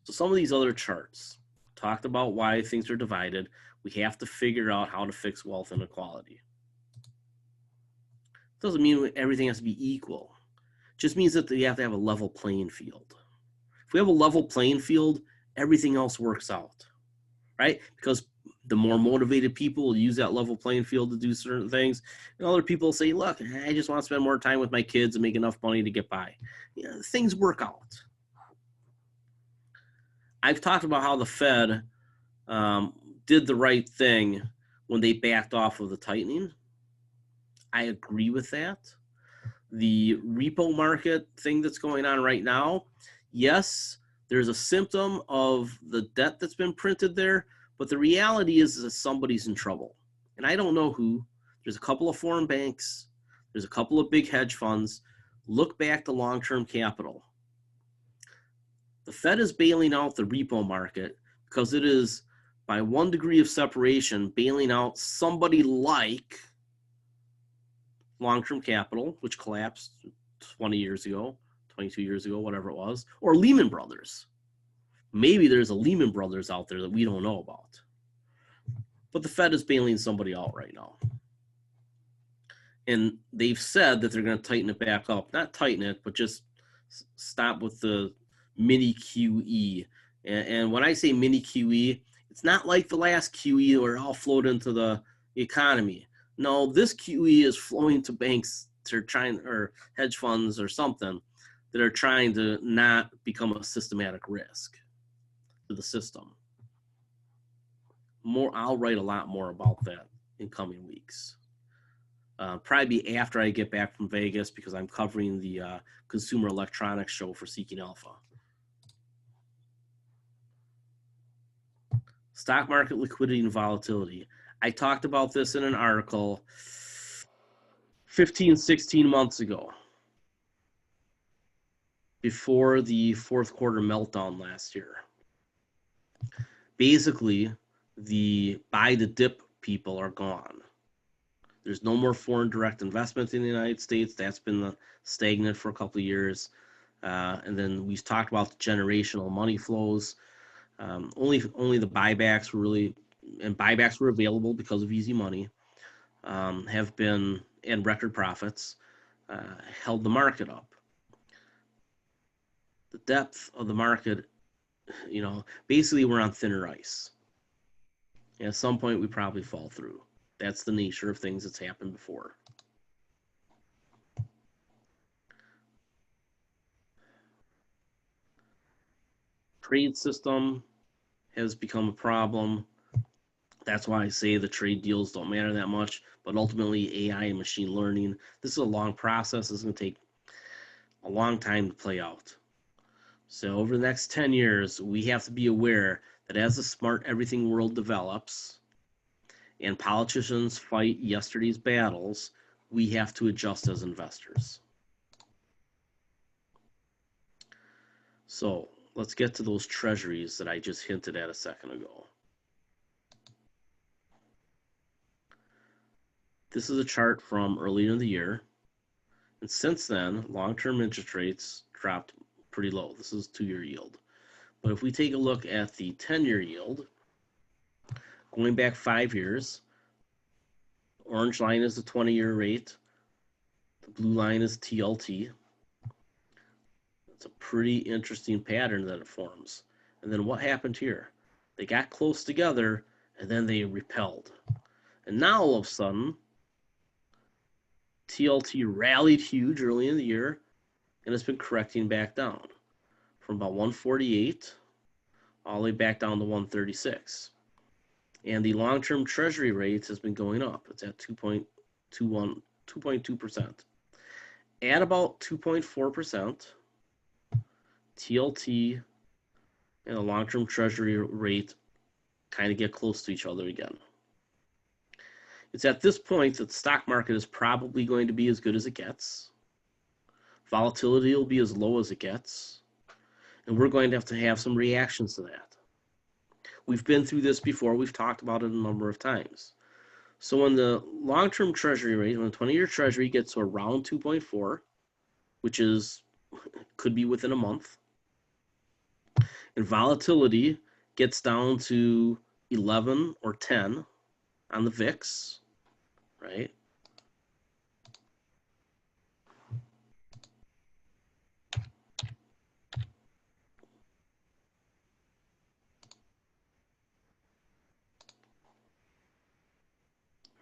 So some of these other charts talked about why things are divided. We have to figure out how to fix wealth inequality. Doesn't mean everything has to be equal. It just means that you have to have a level playing field. If we have a level playing field, everything else works out, right? Because the more motivated people will use that level playing field to do certain things. And other people say, look, I just want to spend more time with my kids and make enough money to get by. You know, things work out. I've talked about how the Fed did the right thing when they backed off of the tightening. I agree with that. The repo market thing that's going on right now, yes, there's a symptom of the debt that's been printed there, but the reality is that somebody's in trouble. And I don't know who. There's a couple of foreign banks. There's a couple of big hedge funds. Look back to long-term capital. The Fed is bailing out the repo market because it is, by 1 degree of separation, bailing out somebody like long-term capital, which collapsed 20 years ago, 22 years ago, whatever it was, or Lehman Brothers. Maybe there's a Lehman Brothers out there that we don't know about. But the Fed is bailing somebody out right now. And they've said that they're going to tighten it back up. Not tighten it, but just stop with the mini QE. And when I say mini QE, it's not like the last QE where it all flowed into the economy. No, this QE is flowing to banks that are trying, or hedge funds or something, that are trying to not become a systematic risk to the system. I'll write a lot more about that in coming weeks. Probably be after I get back from Vegas, because I'm covering the Consumer Electronics Show for Seeking Alpha. Stock market liquidity and volatility. I talked about this in an article 15, 16 months ago, before the fourth quarter meltdown last year. Basically, the buy the dip people are gone. There's no more foreign direct investment in the United States. That's been stagnant for a couple of years. And then we've talked about the generational money flows. Only the buybacks were really, and buybacks were available because of easy money, have been, and record profits, held the market up. The depth of the market, basically we're on thinner ice. And at some point we probably fall through. That's the nature of things that's happened before. Trade system has become a problem. That's why I say the trade deals don't matter that much, but ultimately AI and machine learning, this is a long process. It's going to take a long time to play out. So over the next 10 years, we have to be aware that as the smart everything world develops and politicians fight yesterday's battles, we have to adjust as investors. So let's get to those treasuries that I just hinted at a second ago. This is a chart from earlier in the year. And since then, long-term interest rates dropped pretty low. This is 2-year yield. But if we take a look at the 10-year yield, going back 5 years, orange line is the 20-year rate. The blue line is TLT. It's a pretty interesting pattern that it forms. And then what happened here? They got close together, and then they repelled. And now all of a sudden, TLT rallied huge early in the year, and it's been correcting back down from about 148 all the way back down to 136. And the long-term treasury rate has been going up. It's at 2.2%. At about 2.4%, TLT and the long-term treasury rate kind of get close to each other again. It's at this point that the stock market is probably going to be as good as it gets. Volatility will be as low as it gets. And we're going to have some reactions to that. We've been through this before. We've talked about it a number of times. So when the long-term treasury rate, when the 20-year treasury gets to around 2.4, which could be within a month, and volatility gets down to 11 or 10 on the VIX, right?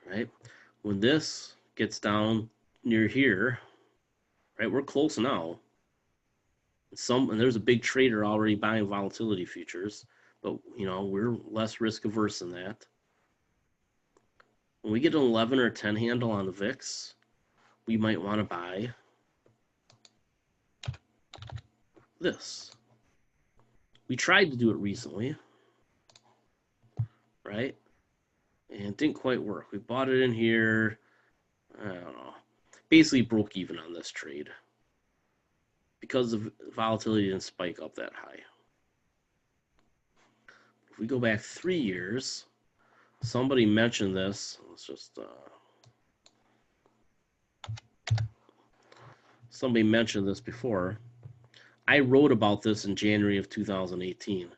Right? When this gets down near here, right, we're close now. And there's a big trader already buying volatility futures, but we're less risk averse than that. When we get an 11 or 10 handle on the VIX, we might want to buy this. We tried to do it recently, right? And it didn't quite work. We bought it in here. I don't know. Basically broke even on this trade because the volatility didn't spike up that high. If we go back 3 years, somebody mentioned this. Let's just somebody mentioned this before. I wrote about this in January of 2018,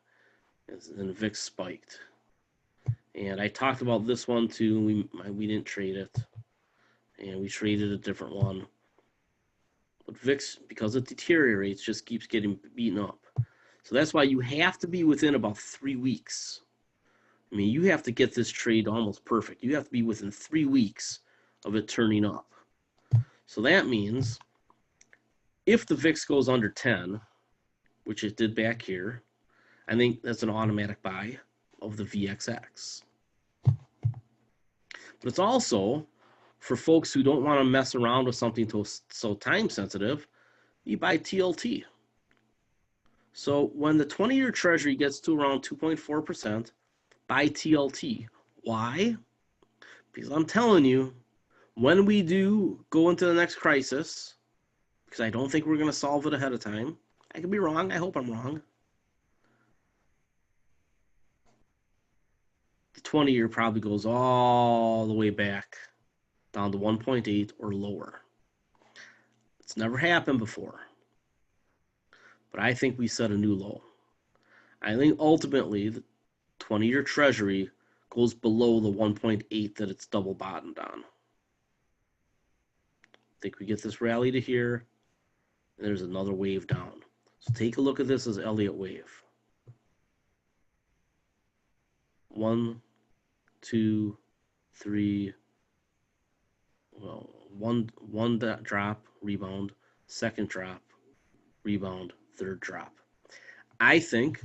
and the VIX spiked. And I talked about this one too. We didn't trade it, and we traded a different one. But VIX, because it deteriorates, just keeps getting beaten up. So that's why you have to be within about 3 weeks. I mean, you have to get this trade almost perfect. You have to be within 3 weeks of it turning up. So that means if the VIX goes under 10, which it did back here, I think that's an automatic buy of the VXX. But it's also, for folks who don't want to mess around with something so time sensitive, you buy TLT. So when the 20-year treasury gets to around 2.4%, buy TLT. Why? Because I'm telling you, when we do go into the next crisis, because I don't think we're going to solve it ahead of time. I could be wrong. I hope I'm wrong. The 20-year probably goes all the way back down to 1.8 or lower. It's never happened before. But I think we set a new low. I think ultimately the 20-year treasury goes below the 1.8 that it's double bottomed on. I think we get this rally to here, and there's another wave down. So take a look at this as Elliott wave. 1, 2, 3. Well, one drop, rebound, second drop, rebound, third drop. I think,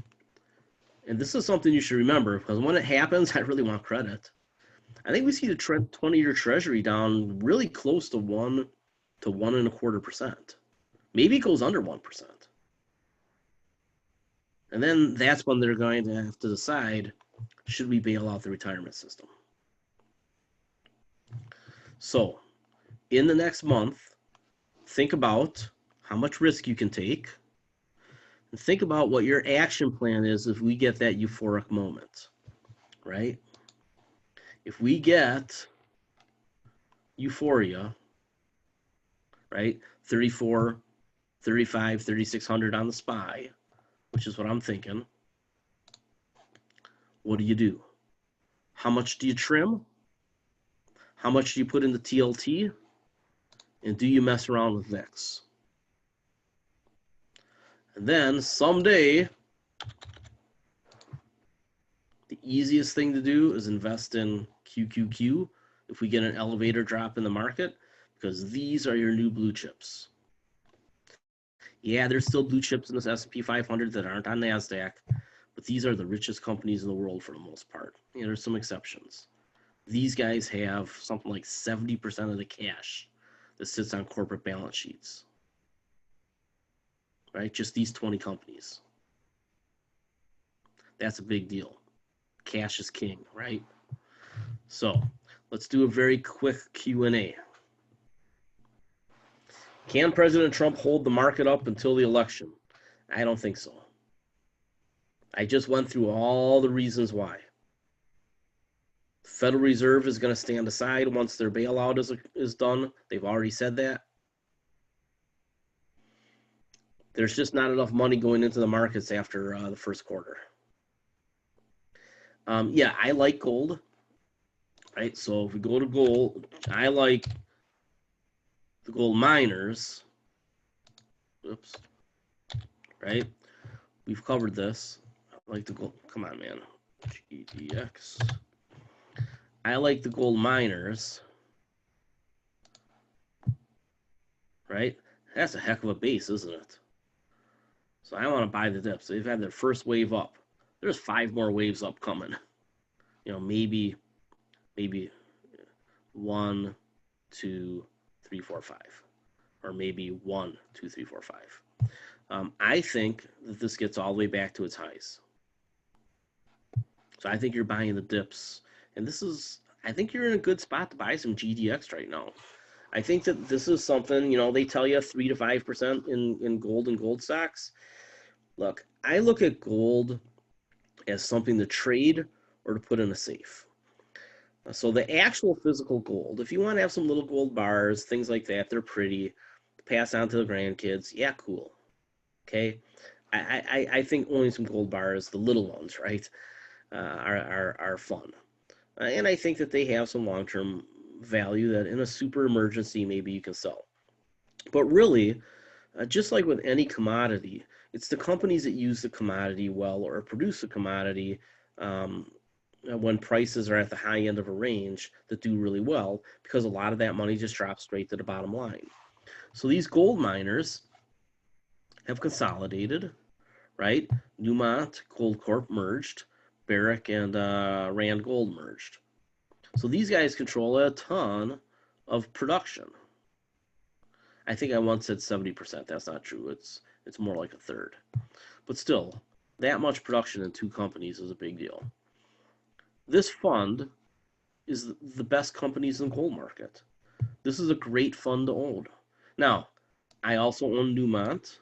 and this is something you should remember, because when it happens, I really want credit. I think we see the 20-year treasury down really close to 1 to 1.25%. Maybe it goes under 1%. And then that's when they're going to have to decide, should we bail out the retirement system? So, in the next month, think about how much risk you can take, and think about what your action plan is if we get that euphoric moment, right? If we get euphoria, right, 34, 35, 3,600 on the SPY, which is what I'm thinking, what do? How much do you trim? How much do you put in the TLT? And do you mess around with VIX? And then someday, the easiest thing to do is invest in QQQ if we get an elevator drop in the market, because these are your new blue chips. Yeah, there's still blue chips in this S&P 500 that aren't on NASDAQ, but these are the richest companies in the world for the most part. Yeah, there's some exceptions. These guys have something like 70% of the cash that sits on corporate balance sheets, right? Just these 20 companies. That's a big deal. Cash is king, right? So let's do a very quick Q&A. Can President Trump hold the market up until the election? I don't think so. I just went through all the reasons why. The Federal Reserve is going to stand aside once their bailout is done. They've already said that. There's just not enough money going into the markets after the first quarter. Yeah, I like gold. Right, so if we go to gold, I like the gold miners. Oops. Right, we've covered this. I like the gold. Come on, man. GDX. I like the gold miners. Right, that's a heck of a base, isn't it? So I want to buy the dips. They've had their first wave up. There's 5 more waves up coming. You know, maybe 1, 2, 3, 4, 5, or maybe 1, 2, 3, 4, 5. I think that this gets all the way back to its highs. So I think you're buying the dips, and I think you're in a good spot to buy some GDX right now. I think that this is something, you know, they tell you 3 to 5% in gold and gold stocks. Look, I look at gold as something to trade or to put in a safe. So the actual physical gold, if you want to have some little gold bars, things like that, they're pretty, pass on to the grandkids, yeah, cool. Okay, I think owning some gold bars, the little ones, right, are fun. And I think that they have some long-term value that in a super emergency, maybe you can sell. But really, just like with any commodity, it's the companies that use the commodity well or produce the commodity when prices are at the high end of a range that do really well, because a lot of that money just drops straight to the bottom line. So these gold miners have consolidated, right? Newmont Gold Corp merged, Barrick and Rand Gold merged. So these guys control a ton of production. I think I once said 70%. That's not true. It's more like a third. But still, that much production in 2 companies is a big deal. This fund is the best companies in the gold market. This is a great fund to own. Now, I also own Newmont,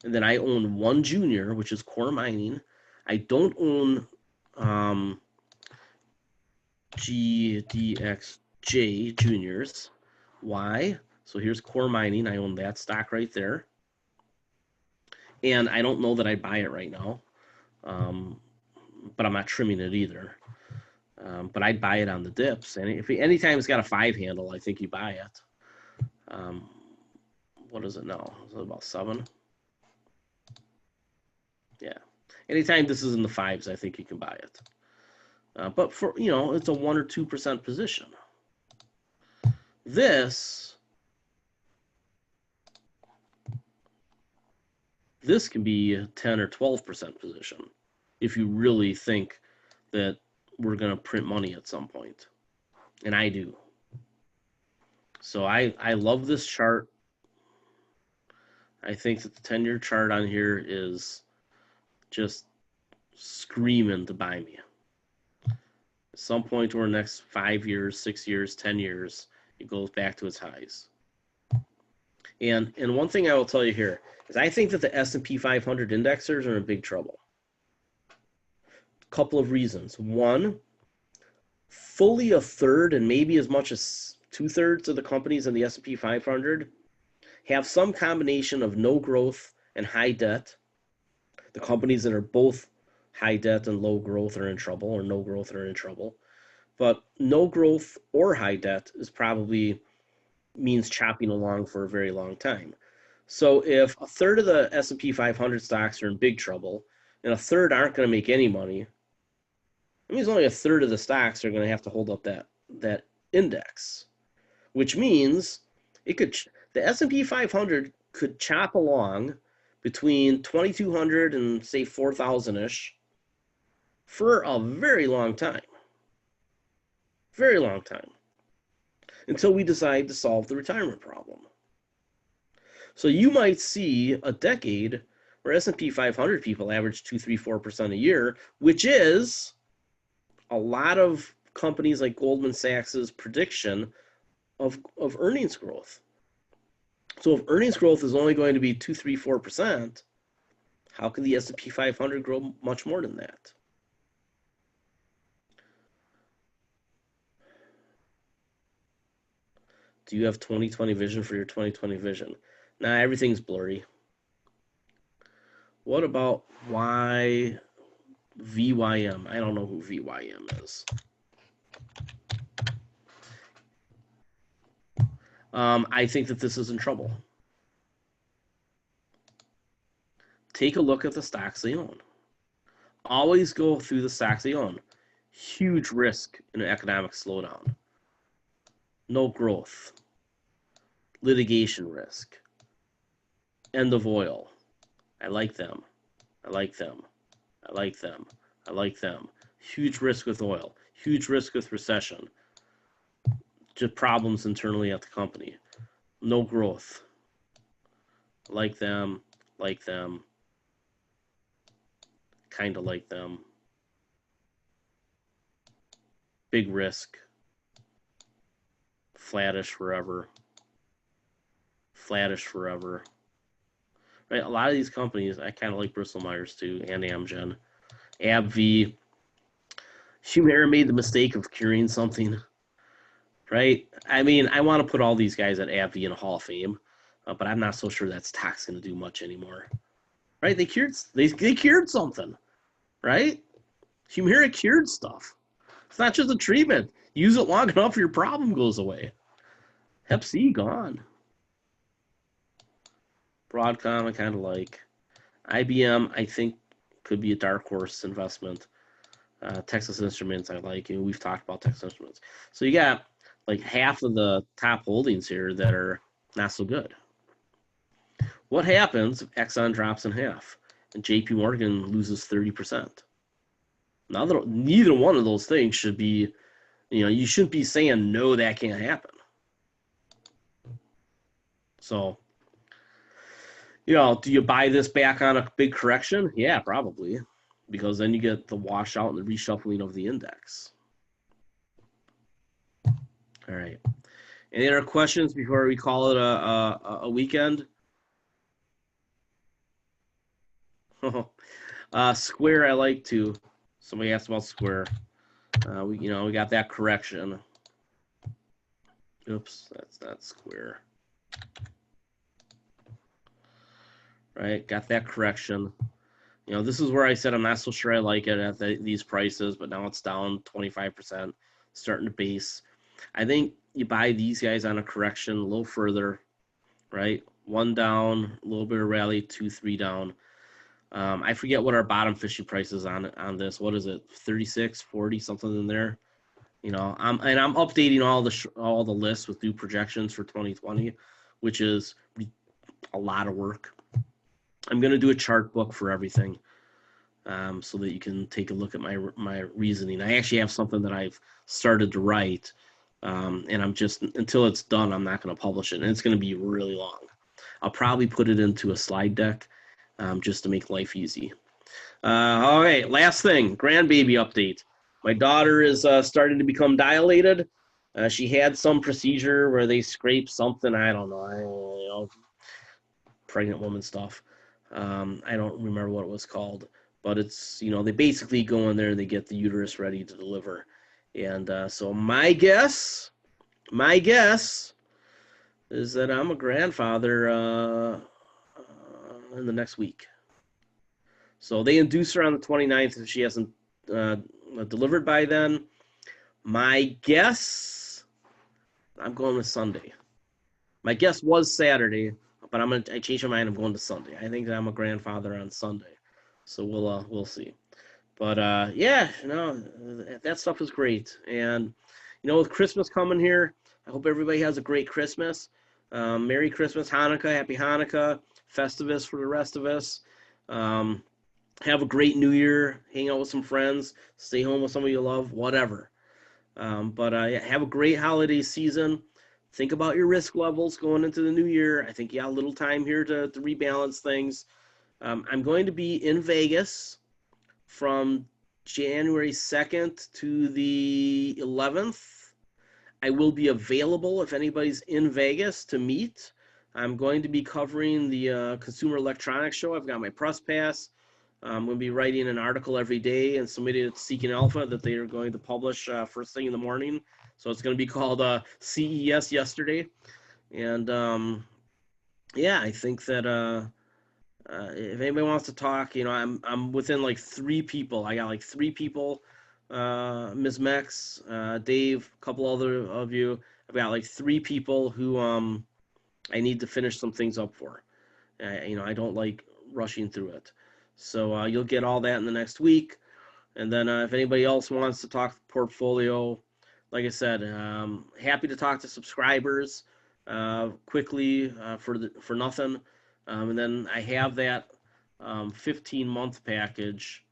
and then I own one junior, which is Core Mining. I don't own GDXJ juniors. Why? So here's Core Mining. I own that stock right there. And I don't know that I buy it right now, but I'm not trimming it either. But I'd buy it on the dips. And if anytime it's got a 5 handle, I think you buy it. What is it now? Is it about 7? Yeah. Anytime this is in the 5s, I think you can buy it. But for, you know, it's a 1 or 2% position. This can be a 10 or 12% position if you really think that we're going to print money at some point. And I do. So I love this chart. I think that the 10-year chart on here is just screaming to buy me. At some point over the next 5 years, 6 years, 10 years, it goes back to its highs. And one thing I will tell you here is I think that the S&P 500 indexers are in big trouble. A couple of reasons. One, fully a third and maybe as much as 2/3 of the companies in the S&P 500 have some combination of no growth and high debt. The companies that are both high debt and low growth are in trouble, or no growth are in trouble. But no growth or high debt is probably means chopping along for a very long time. So if a third of the S&P 500 stocks are in big trouble and a third aren't going to make any money, it means only a third of the stocks are going to have to hold up that index, which means the S&P 500 could chop along between 2,200 and say 4,000-ish for a very long time. Very long time. Until we decide to solve the retirement problem. So you might see a decade where S&P 500 people average 2, 3, 4% a year, which is a lot of companies like Goldman Sachs's prediction of earnings growth. So if earnings growth is only going to be 2, 3, 4%, how can the S&P 500 grow much more than that? Do you have 20/20 vision for your 20/20 vision? Nah, everything's blurry. What about VYM? I don't know who VYM is. I think that this is in trouble. Take a look at the stocks they own. Always go through the stocks they own. Huge risk in an economic slowdown. No growth. Litigation risk. End of oil. I like them. I like them. I like them. I like them. Huge risk with oil. Huge risk with recession. Just problems internally at the company. No growth. Like them. Like them. Kind of like them. Big risk. Flattish forever. Flattish forever. Right? A lot of these companies, I kind of like Bristol-Myers too, and Amgen. AbbVie. Humira made the mistake of curing something. Right? I mean, I want to put all these guys at AbbVie in a Hall of Fame, but I'm not so sure that stock's going to do much anymore. Right? They cured something. Right? Humira cured stuff. It's not just a treatment. Use it long enough, your problem goes away. Hep C gone. Broadcom, I kind of like. IBM, I think, could be a dark horse investment. Texas Instruments, I like. And we've talked about Texas Instruments. So you got like half of the top holdings here that are not so good. What happens if Exxon drops in half and JP Morgan loses 30%? Now, neither one of those things should be, you shouldn't be saying, no, that can't happen. So, do you buy this back on a big correction? Yeah, probably, because then you get the washout and the reshuffling of the index. All right. Any other questions before we call it a weekend? Square, I like too. Somebody asked about Square. We got that correction. Oops, that's not Square. Right, got that correction. This is where I said I'm not so sure I like it at these prices, but now it's down 25%, starting to base. I think you buy these guys on a correction a little further, right? 1 down, a little bit of rally, 2, 3 down. I forget what our bottom fishing price is on this. What is it? 36, 40, something in there. I'm updating all the lists with new projections for 2020, which is a lot of work. I'm going to do a chart book for everything, so that you can take a look at my reasoning. I actually have something that I've started to write, and I'm just, until it's done, I'm not going to publish it, and it's going to be really long. I'll probably put it into a slide deck, just to make life easy. All right, last thing, grandbaby update. My daughter is starting to become dilated. She had some procedure where they scrape something. I don't know. Pregnant woman stuff. I don't remember what it was called, but it's, they basically go in there and they get the uterus ready to deliver. And so my guess is that I'm a grandfather in the next week. So they induce her on the 29th if she hasn't delivered by then. My guess, I'm going with Sunday. My guess was Saturday, but I changed my mind. I'm going to Sunday. I think that I'm a grandfather on Sunday, so we'll see. But yeah, that stuff is great. And with Christmas coming here, I hope everybody has a great Christmas. Merry Christmas, Hanukkah, Happy Hanukkah, Festivus for the rest of us. Have a great New Year. Hang out with some friends. Stay home with somebody you love. Whatever. But have a great holiday season. Think about your risk levels going into the new year. I think you got a little time here to rebalance things. I'm going to be in Vegas from January 2nd to the 11th. I will be available if anybody's in Vegas to meet. I'm going to be covering the Consumer Electronics Show. I've got my press pass. I'm going to be writing an article every day and submitting it to Seeking Alpha that they are going to publish first thing in the morning. So it's going to be called CES Yesterday. And yeah, I think that if anybody wants to talk, I'm within like 3 people. I got like 3 people, Ms. Mex, Dave, a couple other of you. I've got like 3 people who I need to finish some things up for. I don't like rushing through it. So you'll get all that in the next week. And then if anybody else wants to talk portfolio, like I said, happy to talk to subscribers quickly for nothing. And then I have that 15-month package.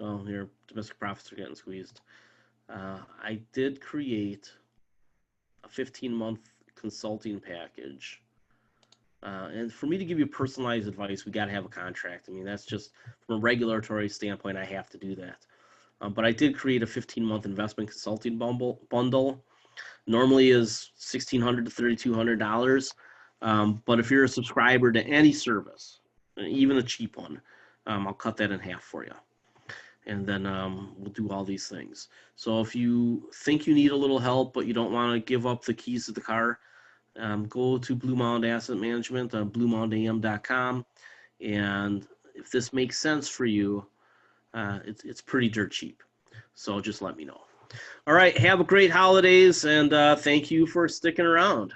Oh, here, domestic profits are getting squeezed. I did create a 15-month consulting package. And for me to give you personalized advice, we got to have a contract. I mean, that's just from a regulatory standpoint, I have to do that. But I did create a 15-month investment consulting bundle. Normally is $1,600 to $3,200. But if you're a subscriber to any service, even a cheap one, I'll cut that in half for you. And then we'll do all these things. So if you think you need a little help, but you don't want to give up the keys to the car, go to Blue Mound Asset Management, bluemoundam.com. And if this makes sense for you, it's pretty dirt cheap. So just let me know. All right. Have a great holidays, and thank you for sticking around.